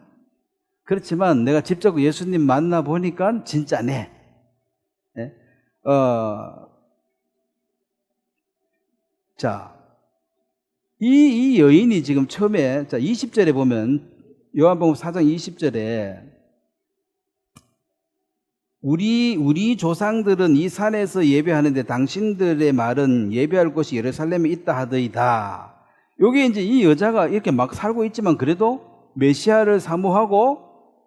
그렇지만 내가 직접 예수님 만나 보니까 진짜네. 네? 자, 이 여인이 지금 처음에, 자, 20절에 보면, 요한복음 4장 20절에, 우리 조상들은 이 산에서 예배하는데 당신들의 말은 예배할 곳이 예루살렘에 있다 하더이다. 요게 이제 이 여자가 이렇게 막 살고 있지만 그래도 메시아를 사모하고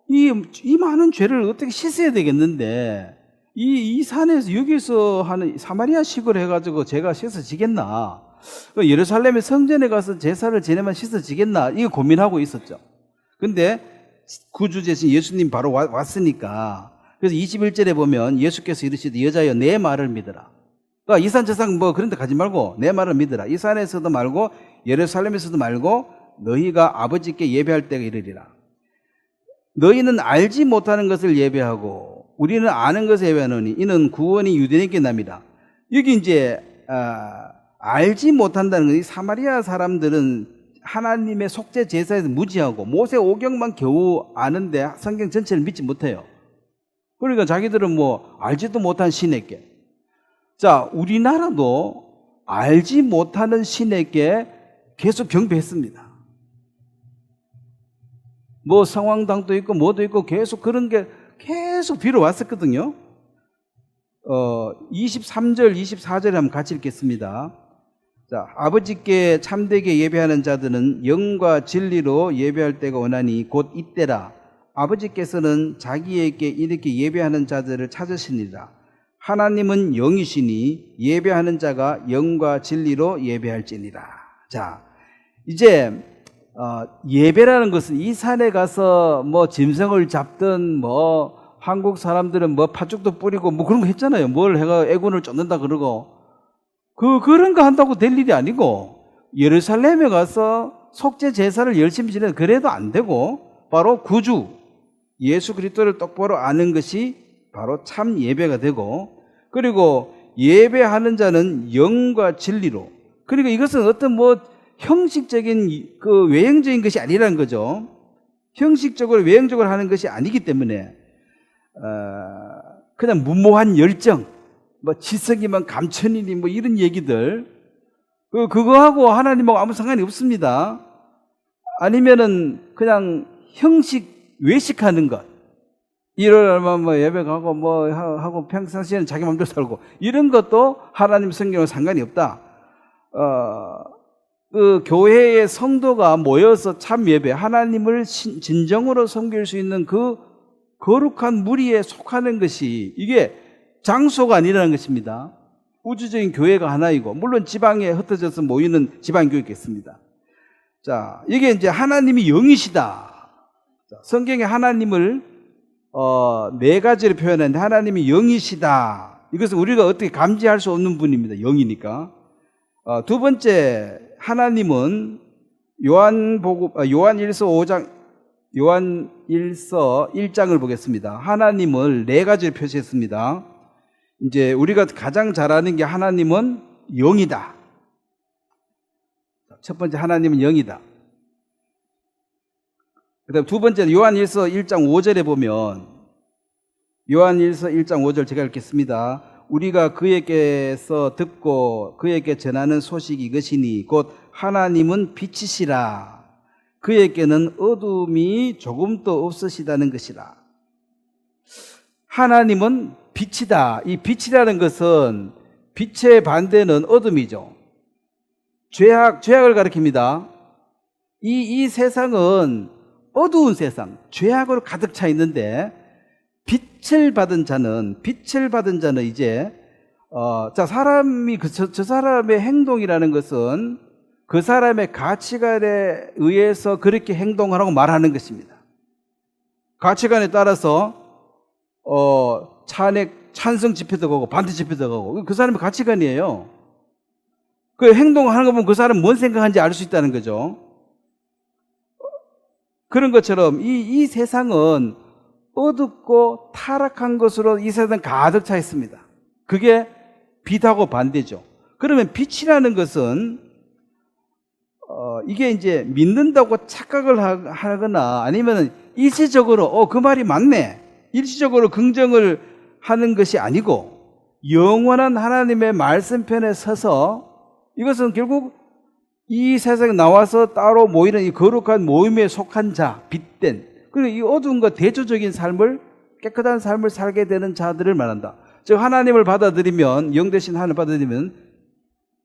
이 많은 죄를 어떻게 씻어야 되겠는데, 이 산에서, 여기서 하는 사마리아 식으로 해가지고 제가 씻어지겠나? 예루살렘의 성전에 가서 제사를 지내면 씻어지겠나? 이거 고민하고 있었죠. 근데 구주제신 예수님 바로 왔으니까. 그래서 21절에 보면 예수께서 이르시되 여자여 내 말을 믿어라. 그러니까 이 산 저 산 뭐 그런 데 가지 말고 내 말을 믿어라. 이 산에서도 말고 예루살렘에서도 말고 너희가 아버지께 예배할 때가 이르리라. 너희는 알지 못하는 것을 예배하고 우리는 아는 것을 예배하노니 이는 구원이 유대인에게 남이라. 여기 이제 알지 못한다는 것이 사마리아 사람들은 하나님의 속죄 제사에서 무지하고 모세 오경만 겨우 아는데 성경 전체를 믿지 못해요. 그러니까 자기들은 뭐 알지도 못한 신에게. 자, 우리나라도 알지 못하는 신에게 계속 경배했습니다. 뭐 성황당도 있고 뭐도 있고 계속 그런 게 계속 빌어왔었거든요. 23절, 24절에 한번 같이 읽겠습니다. 자, 아버지께 참되게 예배하는 자들은 영과 진리로 예배할 때가 오나니 곧 이때라. 아버지께서는 자기에게 이렇게 예배하는 자들을 찾으시니라. 하나님은 영이시니 예배하는 자가 영과 진리로 예배할지니라. 자, 이제 예배라는 것은 이 산에 가서 뭐 짐승을 잡든 뭐 한국 사람들은 뭐 팥죽도 뿌리고 뭐 그런 거 했잖아요. 뭘 해가 애군을 쫓는다 그러고 그런 거 한다고 될 일이 아니고 예루살렘에 가서 속죄 제사를 열심히 지내도 그래도 안 되고 바로 구주 예수 그리스도를 똑바로 아는 것이 바로 참 예배가 되고 그리고 예배하는 자는 영과 진리로 그리고 이것은 어떤 뭐 형식적인 그 외형적인 것이 아니라는 거죠. 형식적으로 외형적으로 하는 것이 아니기 때문에 그냥 무모한 열정 뭐 지성이면 감천이니 뭐 이런 얘기들 그거하고 하나님하고 아무 상관이 없습니다. 아니면은 그냥 형식 외식하는 것 일요일만 뭐 예배 가고 뭐 하고 평상시에는 자기 마음대로 살고 이런 것도 하나님 성경과 상관이 없다. 그 교회의 성도가 모여서 참 예배 하나님을 진정으로 섬길 수 있는 그 거룩한 무리에 속하는 것이 이게 장소가 아니라는 것입니다. 우주적인 교회가 하나이고 물론 지방에 흩어져서 모이는 지방교회겠습니다. 자, 이게 이제 하나님이 영이시다. 성경에 하나님을 네 가지로 표현하는데 하나님이 영이시다. 이것은 우리가 어떻게 감지할 수 없는 분입니다. 영이니까. 두 번째 하나님은 요한일서 1장을 보겠습니다. 하나님을 네 가지로 표시했습니다. 이제 우리가 가장 잘 아는 게 하나님은 영이다. 첫 번째 하나님은 영이다. 그다음 두 번째는 요한일서 1장 5절에 보면 요한일서 1장 5절 제가 읽겠습니다. 우리가 그에게서 듣고 그에게 전하는 소식이 이것이니 곧 하나님은 빛이시라. 그에게는 어둠이 조금도 없으시다는 것이라. 하나님은 빛이다. 이 빛이라는 것은 빛의 반대는 어둠이죠. 죄악을 가리킵니다. 이 세상은 어두운 세상, 죄악으로 가득 차 있는데 빛을 받은 자는 이제 사람이 저 사람의 행동이라는 것은 그 사람의 가치관에 의해서 그렇게 행동하라고 말하는 것입니다. 가치관에 따라서 찬성 집회도 가고 반대 집회도 가고 그 사람의 가치관이에요. 그 행동하는 거 보면 그 사람은 뭔 생각하는지 알 수 있다는 거죠. 그런 것처럼 이 세상은 어둡고 타락한 것으로 이 세상 가득 차 있습니다. 그게 빛하고 반대죠. 그러면 빛이라는 것은 이게 이제 믿는다고 착각을 하거나 아니면 일시적으로 그 말이 맞네 일시적으로 긍정을 하는 것이 아니고 영원한 하나님의 말씀편에 서서 이것은 결국 이 세상에 나와서 따로 모이는 이 거룩한 모임에 속한 자, 빛된 그리고 이 어두운과 대조적인 삶을 깨끗한 삶을 살게 되는 자들을 말한다. 즉 하나님을 받아들이면 영 대신 하나님을 받아들이면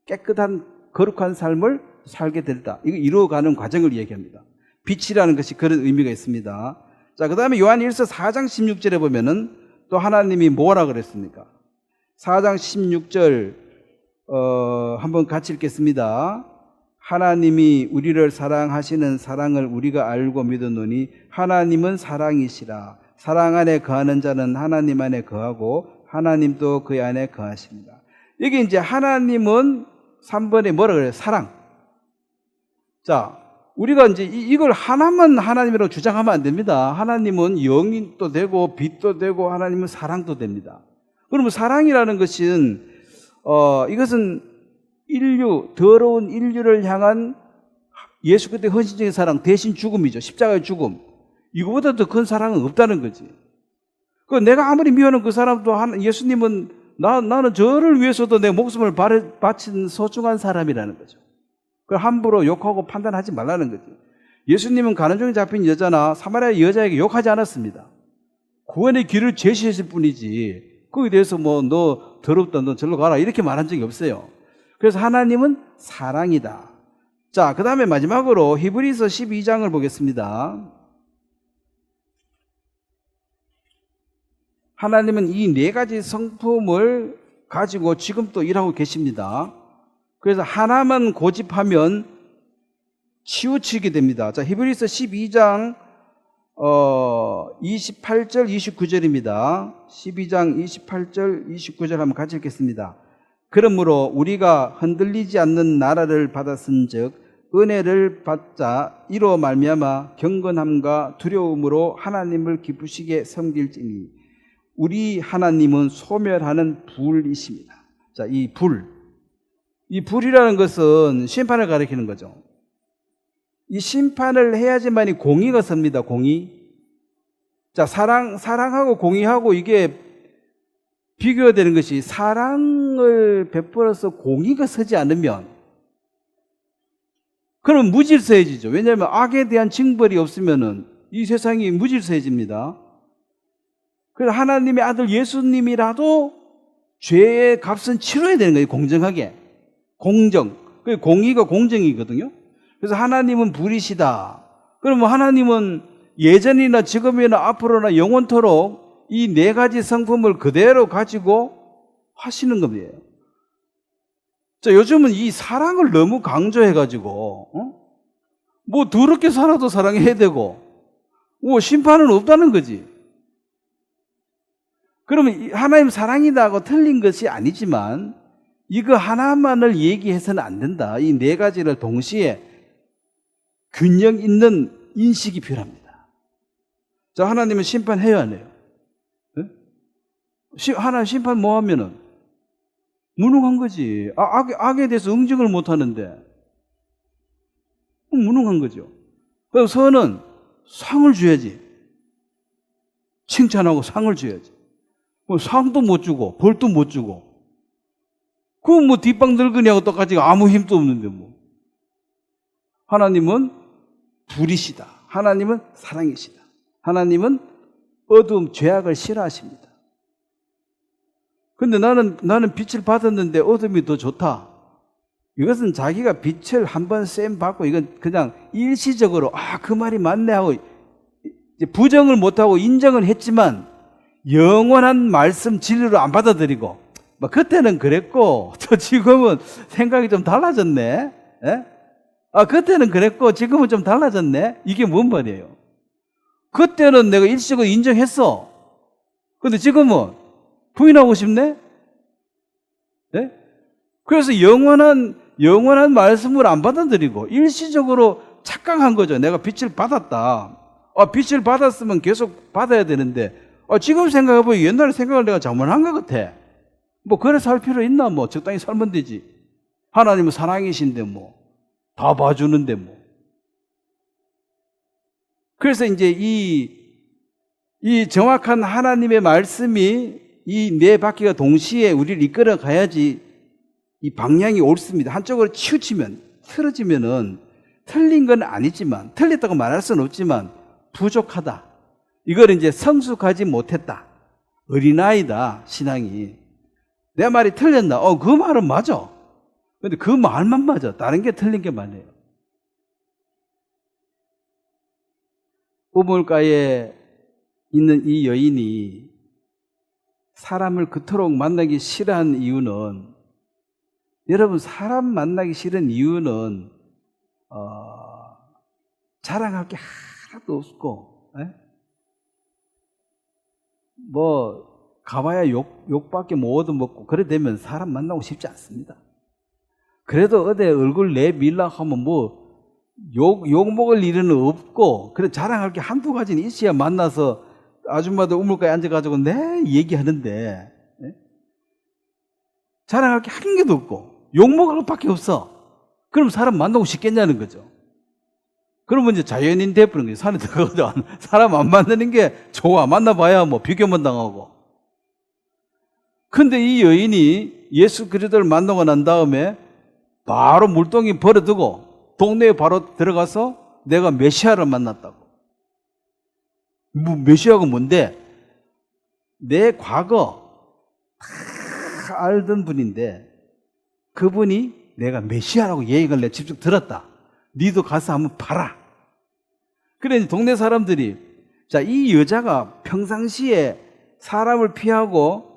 깨끗한 거룩한 삶을 살게 된다. 이거 이루어가는 과정을 얘기합니다. 빛이라는 것이 그런 의미가 있습니다. 자, 그 다음에 요한일서 4장 16절에 보면은 또 하나님이 뭐라 그랬습니까? 4장 16절 한번 같이 읽겠습니다. 하나님이 우리를 사랑하시는 사랑을 우리가 알고 믿었노니 하나님은 사랑이시라. 사랑 안에 거하는 자는 하나님 안에 거하고 하나님도 그 안에 거하십니다. 여기 이제 하나님은 3번에 뭐라 그래요? 사랑. 자, 우리가 이제 이걸 하나만 하나님이라고 주장하면 안 됩니다. 하나님은 영도 되고 빛도 되고 하나님은 사랑도 됩니다. 그러면 사랑이라는 것은 이것은 더러운 인류를 향한 예수 그리스도의 헌신적인 사랑, 대신 죽음이죠. 십자가의 죽음. 이거보다 더 큰 사랑은 없다는 거지. 내가 아무리 미워하는 그 사람도 예수님은 나는 저를 위해서도 내 목숨을 바친 소중한 사람이라는 거죠. 그걸 함부로 욕하고 판단하지 말라는 거지. 예수님은 가난종에 잡힌 여자나 사마리아 여자에게 욕하지 않았습니다. 구원의 길을 제시했을 뿐이지 거기에 대해서 뭐 너 더럽다 너 절로 가라 이렇게 말한 적이 없어요. 그래서 하나님은 사랑이다. 자, 그 다음에 마지막으로 히브리서 12장을 보겠습니다. 하나님은 이 네 가지 성품을 가지고 지금 또 일하고 계십니다. 그래서 하나만 고집하면 치우치게 됩니다. 자, 히브리서 12장 28절 29절입니다. 12장 28절 29절 한번 같이 읽겠습니다. 그러므로 우리가 흔들리지 않는 나라를 받았은즉 은혜를 받자 이로 말미암아 경건함과 두려움으로 하나님을 기쁘시게 섬길지니 우리 하나님은 소멸하는 불이십니다. 자, 이 불이라는 것은 심판을 가리키는 거죠. 이 심판을 해야지만이 공의가 섭니다. 공의. 자, 사랑하고 공의하고 이게 비교가 되는 것이 사랑을 베풀어서 공의가 서지 않으면 그럼 무질서해지죠. 왜냐하면 악에 대한 징벌이 없으면은 이 세상이 무질서해집니다. 그래서 하나님의 아들 예수님이라도 죄의 값은 치러야 되는 거예요. 공정하게. 공정. 공의가 공정이거든요. 그래서 하나님은 불이시다. 그러면 하나님은 예전이나 지금이나 앞으로나 영원토록 이 네 가지 성품을 그대로 가지고 하시는 겁니다. 자, 요즘은 이 사랑을 너무 강조해가지고, 뭐 더럽게 살아도 사랑해야 되고, 뭐 심판은 없다는 거지. 그러면 하나님 사랑이다고 틀린 것이 아니지만, 이거 하나만을 얘기해서는 안 된다. 이 네 가지를 동시에 균형 있는 인식이 필요합니다. 자, 하나님은 심판해야 하네요. 네? 하나님 심판 뭐 하면은? 무능한 거지. 악에 대해서 응징을 못 하는데. 무능한 거죠. 그럼 선은 상을 줘야지. 칭찬하고 상을 줘야지. 뭐 상도 못 주고, 벌도 못 주고. 그건 뭐 뒷방 늙은이하고 똑같이 아무 힘도 없는데 뭐. 하나님은 불이시다. 하나님은 사랑이시다. 하나님은 어두움, 죄악을 싫어하십니다. 근데 나는 빛을 받았는데 어둠이 더 좋다. 이것은 자기가 빛을 한번 쌤 받고 이건 그냥 일시적으로 그 말이 맞네 하고 이제 부정을 못하고 인정을 했지만 영원한 말씀 진리로 안 받아들이고 그때는 그랬고 또 지금은 생각이 좀 달라졌네. 예? 그때는 그랬고 지금은 좀 달라졌네. 이게 뭔 말이에요? 그때는 내가 일시적으로 인정했어. 근데 지금은 부인하고 싶네? 네? 그래서 영원한 말씀을 안 받아들이고 일시적으로 착각한 거죠. 내가 빛을 받았다. 빛을 받았으면 계속 받아야 되는데 지금 생각해보면 옛날에 생각을 내가 잘못한 것 같아. 뭐 그래서 할 필요 있나? 뭐 적당히 살면 되지. 하나님은 사랑이신데 뭐 다 봐주는데 뭐. 그래서 이제 이 정확한 하나님의 말씀이 이 네 바퀴가 동시에 우리를 이끌어 가야지 이 방향이 옳습니다. 한쪽으로 치우치면, 틀어지면은 틀린 건 아니지만, 틀렸다고 말할 수는 없지만 부족하다. 이걸 이제 성숙하지 못했다. 어린아이다, 신앙이. 내 말이 틀렸나? 그 말은 맞아. 근데 그 말만 맞아. 다른 게 틀린 게 맞네요. 우물가에 있는 이 여인이 사람을 그토록 만나기 싫어한 이유는, 여러분, 사람 만나기 싫은 이유는 자랑할 게 하나도 없고, 뭐 가봐야 욕밖에 못 얻어먹고 그래 되면 사람 만나고 싶지 않습니다. 그래도 어디 얼굴 내밀라고 하면 뭐 욕 먹을 일은 없고, 그래 자랑할 게 한두 가지는 있어야 만나서 아줌마들 우물가에 앉아가지고 내 얘기하는데, 자랑할 게 한 개도 없고 욕 먹을 것밖에 없어. 그럼 사람 만나고 싶겠냐는 거죠. 그러면 이제 자연인 돼버린 거예요. 산에 들어가도 사람 안 만나는 게 좋아. 만나봐야 뭐 비교만 당하고. 근데 이 여인이 예수 그리스도를 만나고 난 다음에 바로 물동이 버려두고 동네에 바로 들어가서 내가 메시아를 만났다고. 뭐 메시아가 뭔데? 내 과거 다 알던 분인데 그분이 내가 메시아라고 얘기를 내가 직접 들었다. 니도 가서 한번 봐라. 그래 동네 사람들이 자, 이 여자가 평상시에 사람을 피하고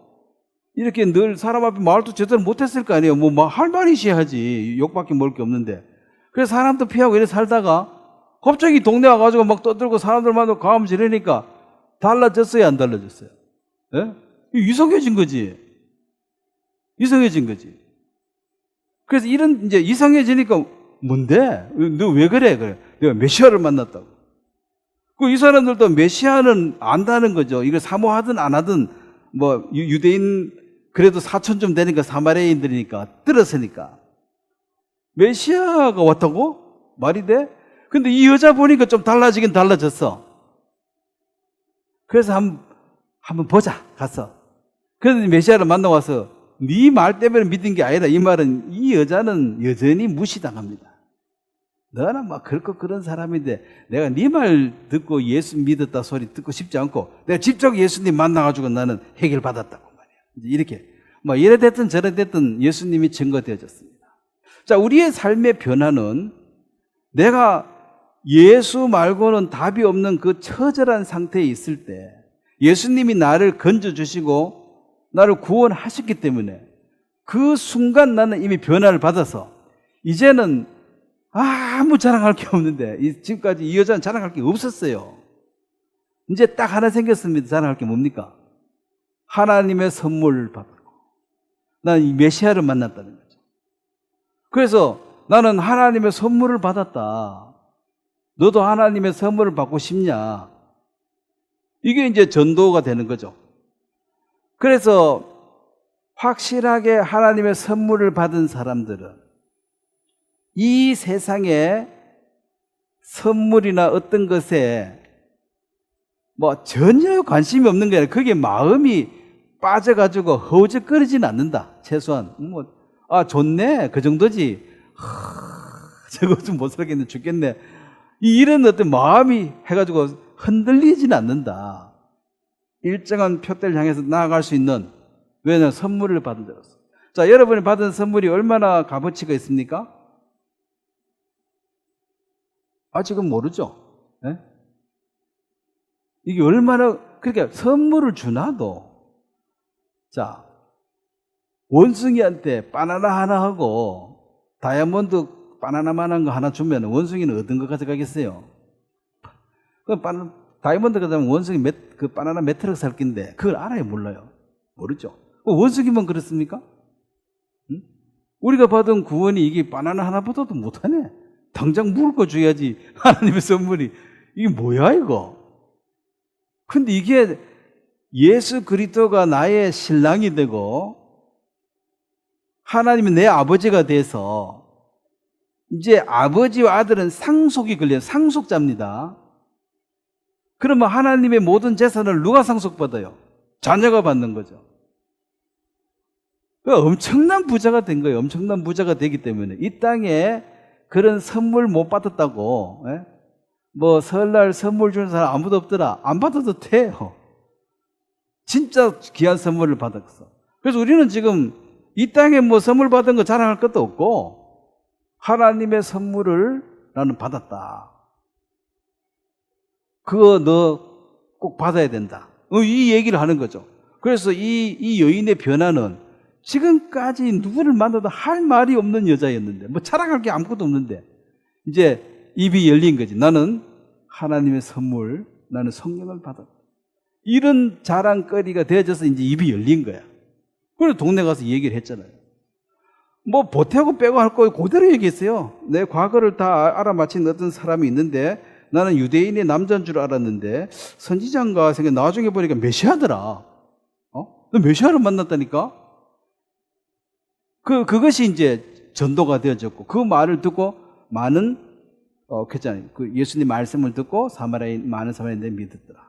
이렇게 늘 사람 앞에 말도 제대로 못했을 거 아니에요. 뭐 할 말이 있어야지. 욕밖에 먹을 게 없는데. 그래서 사람도 피하고 이래 살다가 갑자기 동네 와가지고 막 떠들고 사람들 만나고 가면 지르니까 달라졌어요, 안 달라졌어요? 예? 이상해진 거지. 이상해진 거지. 그래서 이런 이제 이상해지니까 뭔데? 너 왜 그래? 그래. 내가 메시아를 만났다고. 이 사람들도 메시아는 안다는 거죠. 이걸 사모하든 안 하든 뭐 유대인 그래도 4,000좀 되니까 사마리아인들이니까 들었으니까 메시아가 왔다고? 말이 돼? 근데 이 여자 보니까 좀 달라지긴 달라졌어. 그래서 한번 보자 가서. 그래서 메시아를 만나와서 네 말 때문에 믿은 게 아니라 이 말은 이 여자는 여전히 무시당합니다. 너는 막 그런 사람인데 내가 네 말 듣고 예수 믿었다 소리 듣고 싶지 않고 내가 직접 예수님 만나가지고 나는 해결받았다고 말이야. 이렇게 뭐 이래 됐든 저래 됐든 예수님이 증거되어졌습니다. 자, 우리의 삶의 변화는 내가 예수 말고는 답이 없는 그 처절한 상태에 있을 때 예수님이 나를 건져주시고 나를 구원하셨기 때문에 그 순간 나는 이미 변화를 받아서 이제는 아무 자랑할 게 없는데 지금까지 이 여자는 자랑할 게 없었어요. 이제 딱 하나 생겼습니다. 자랑할 게 뭡니까? 하나님의 선물을 받고 나는 이 메시아를 만났다는 거죠. 그래서 나는 하나님의 선물을 받았다. 너도 하나님의 선물을 받고 싶냐? 이게 이제 전도가 되는 거죠. 그래서 확실하게 하나님의 선물을 받은 사람들은 이 세상에 선물이나 어떤 것에 뭐 전혀 관심이 없는 게 아니라 그게 마음이 빠져가지고 허우적거리지는 않는다. 최소한 좋네 그 정도지. 저거 좀 못 살겠네 죽겠네. 이런 어떤 마음이 해가지고 흔들리지는 않는다. 일정한 표대를 향해서 나아갈 수 있는 왜냐하면 선물을 받은 자로서. 자, 여러분이 받은 선물이 얼마나 값어치가 있습니까? 아직은 모르죠. 네? 이게 얼마나 그러니까 선물을 주나도 자 원숭이한테 바나나 하나 하고 다이아몬드 바나나만한 거 하나 주면 원숭이는 어떤 거 가져가겠어요? 다이아몬드 가져가면 원숭이 그 바나나 몇 트럭 살 건데 그걸 알아요, 몰라요? 모르죠. 원숭이만 그렇습니까? 응? 우리가 받은 구원이 이게 바나나 하나보다도 못하네. 당장 물을 거 줘야지. 하나님의 선물이 이게 뭐야 이거? 근데 이게 예수 그리스도가 나의 신랑이 되고 하나님이 내 아버지가 돼서 이제 아버지와 아들은 상속이 걸려요. 상속자입니다. 그러면 하나님의 모든 재산을 누가 상속받아요? 자녀가 받는 거죠. 엄청난 부자가 된 거예요. 엄청난 부자가 되기 때문에 이 땅에 그런 선물 못 받았다고 뭐 설날 선물 주는 사람 아무도 없더라. 안 받아도 돼요. 진짜 귀한 선물을 받았어. 그래서 우리는 지금 이 땅에 뭐 선물 받은 거 자랑할 것도 없고 하나님의 선물을 나는 받았다. 그거 너 꼭 받아야 된다. 이 얘기를 하는 거죠. 그래서 이 여인의 변화는 지금까지 누구를 만나도 할 말이 없는 여자였는데 뭐 자랑할 게 아무것도 없는데 이제 입이 열린 거지. 나는 하나님의 선물, 나는 성령을 받았다. 이런 자랑거리가 되어져서 이제 입이 열린 거야. 그래서 동네 가서 얘기를 했잖아요. 뭐 보태고 빼고 할 거 그대로 얘기했어요. 내 과거를 다 알아맞힌 어떤 사람이 있는데 나는 유대인의 남자인 줄 알았는데 선지자인가 생각 나중에 보니까 메시아더라. 너 메시아를 만났다니까? 그것이 이제 전도가 되어졌고 그 말을 듣고 많은 그랬잖아요. 그 예수님 말씀을 듣고 많은 사마리아인들이 믿었더라.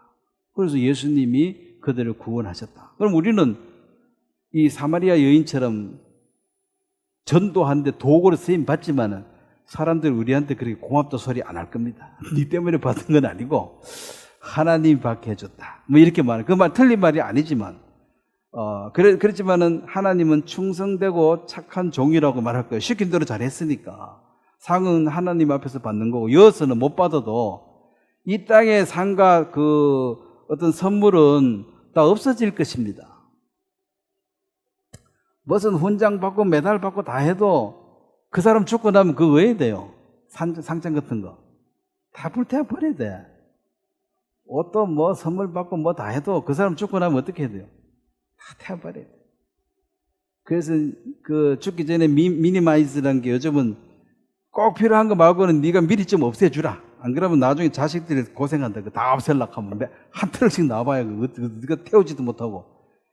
그래서 예수님이 그들을 구원하셨다. 그럼 우리는 이 사마리아 여인처럼 전도하는데 도구로 쓰임 받지만은 사람들 우리한테 그렇게 고맙다 소리 안 할 겁니다. 네 때문에 받은 건 아니고 하나님이 받게 해줬다. 뭐 이렇게 말해. 그 말 틀린 말이 아니지만 그렇지만은 하나님은 충성되고 착한 종이라고 말할 거예요. 시킨 대로 잘했으니까. 상은 하나님 앞에서 받는 거고 여서는 못 받아도 이 땅의 상과 그 어떤 선물은 다 없어질 것입니다. 무슨 훈장 받고 메달 받고 다 해도 그 사람 죽고 나면 그거 왜 돼요? 상장 같은 거. 다 불태워 버려야 돼. 옷도 뭐 선물 받고 뭐 다 해도 그 사람 죽고 나면 어떻게 해야 돼요? 다 태워버려야 돼. 그래서 그 죽기 전에 미니마이즈라는 게 요즘은 꼭 필요한 거 말고는 네가 미리 좀 없애주라. 안 그러면 나중에 자식들이 고생한다. 다 없애려고 하면 한 트럭씩 나와봐야 네가 태우지도 못하고.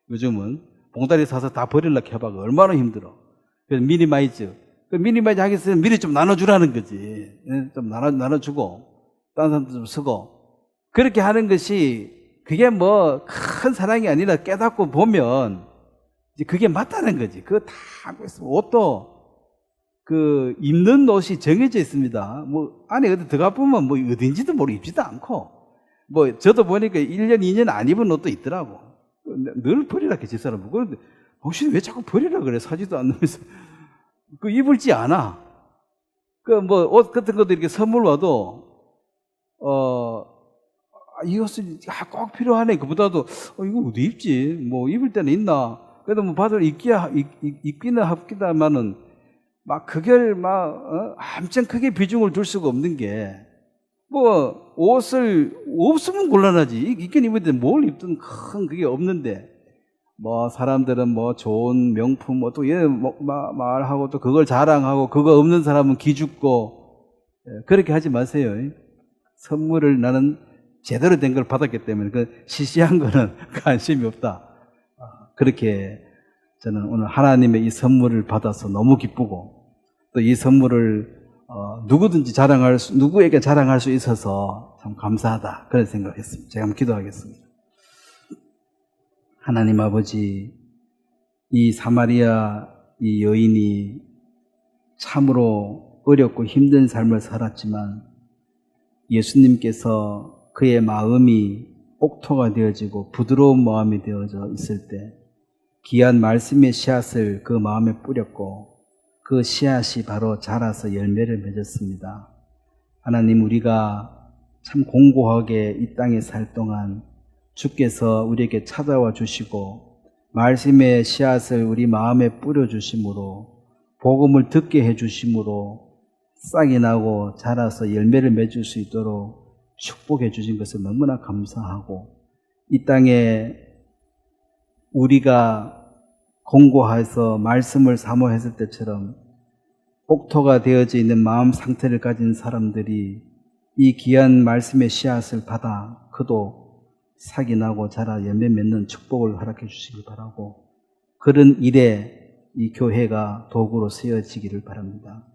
요즘은 봉다리 사서 다 버리려고 해봐. 얼마나 힘들어. 그래서 미니마이즈. 그 미니마이즈 하기 위해서 미리 좀 나눠주라는 거지. 좀 나눠주고, 다른 사람도 좀 쓰고. 그렇게 하는 것이 그게 뭐 큰 사랑이 아니라 깨닫고 보면 이제 그게 맞다는 거지. 그거 다 하고 있으면 옷도 그 입는 옷이 정해져 있습니다. 뭐 안에 어디 들어가 보면 뭐 어딘지도 모르고 입지도 않고 뭐 저도 보니까 1년, 2년 안 입은 옷도 있더라고. 늘 버리라 그 집사람. 그런데 당신 왜 자꾸 버리라 그래? 사지도 않으면서. 그 입을지 않아. 그 뭐 옷 같은 것도 이렇게 선물 와도 이 옷은 꼭 필요하네. 그보다도 이거 어디 입지? 뭐 입을 때는 있나? 그래도 뭐 받을 입기는 합기다마는 막 그걸 막 엄청 크게 비중을 둘 수가 없는 게 뭐 옷을 없으면 곤란하지. 입긴 입을 때 뭘 입든 큰 그게 없는데 뭐 사람들은 뭐 좋은 명품 뭐 또 얘 말하고 또 그걸 자랑하고 그거 없는 사람은 기죽고 그렇게 하지 마세요. 선물을 나는 제대로 된 걸 받았기 때문에 그 시시한 거는 관심이 없다. 그렇게 저는 오늘 하나님의 이 선물을 받아서 너무 기쁘고 또 이 선물을 누구든지 누구에게 자랑할 수 있어서 참 감사하다. 그런 생각했습니다. 제가 한번 기도하겠습니다. 하나님 아버지, 이 사마리아 이 여인이 참으로 어렵고 힘든 삶을 살았지만 예수님께서 그의 마음이 옥토가 되어지고 부드러운 마음이 되어져 있을 때 귀한 말씀의 씨앗을 그 마음에 뿌렸고 그 씨앗이 바로 자라서 열매를 맺었습니다. 하나님, 우리가 참 공고하게 이 땅에 살 동안 주께서 우리에게 찾아와 주시고 말씀의 씨앗을 우리 마음에 뿌려주심으로 복음을 듣게 해주심으로 싹이 나고 자라서 열매를 맺을 수 있도록 축복해 주신 것을 너무나 감사하고 이 땅에 우리가 공고해서 말씀을 사모했을 때처럼 옥토가 되어져 있는 마음 상태를 가진 사람들이 이 귀한 말씀의 씨앗을 받아 그도 싹이 나고 자라 열매 맺는 축복을 허락해 주시기 바라고 그런 일에 이 교회가 도구로 쓰여지기를 바랍니다.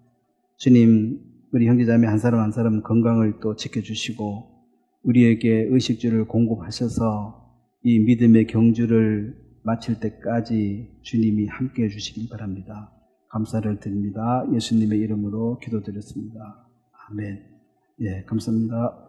주님, 우리 형제자매 한 사람 한 사람 건강을 또 지켜주시고 우리에게 의식주를 공급하셔서 이 믿음의 경주를 마칠 때까지 주님이 함께해 주시기 바랍니다. 감사를 드립니다. 예수님의 이름으로 기도드렸습니다. 아멘. 예, 감사합니다.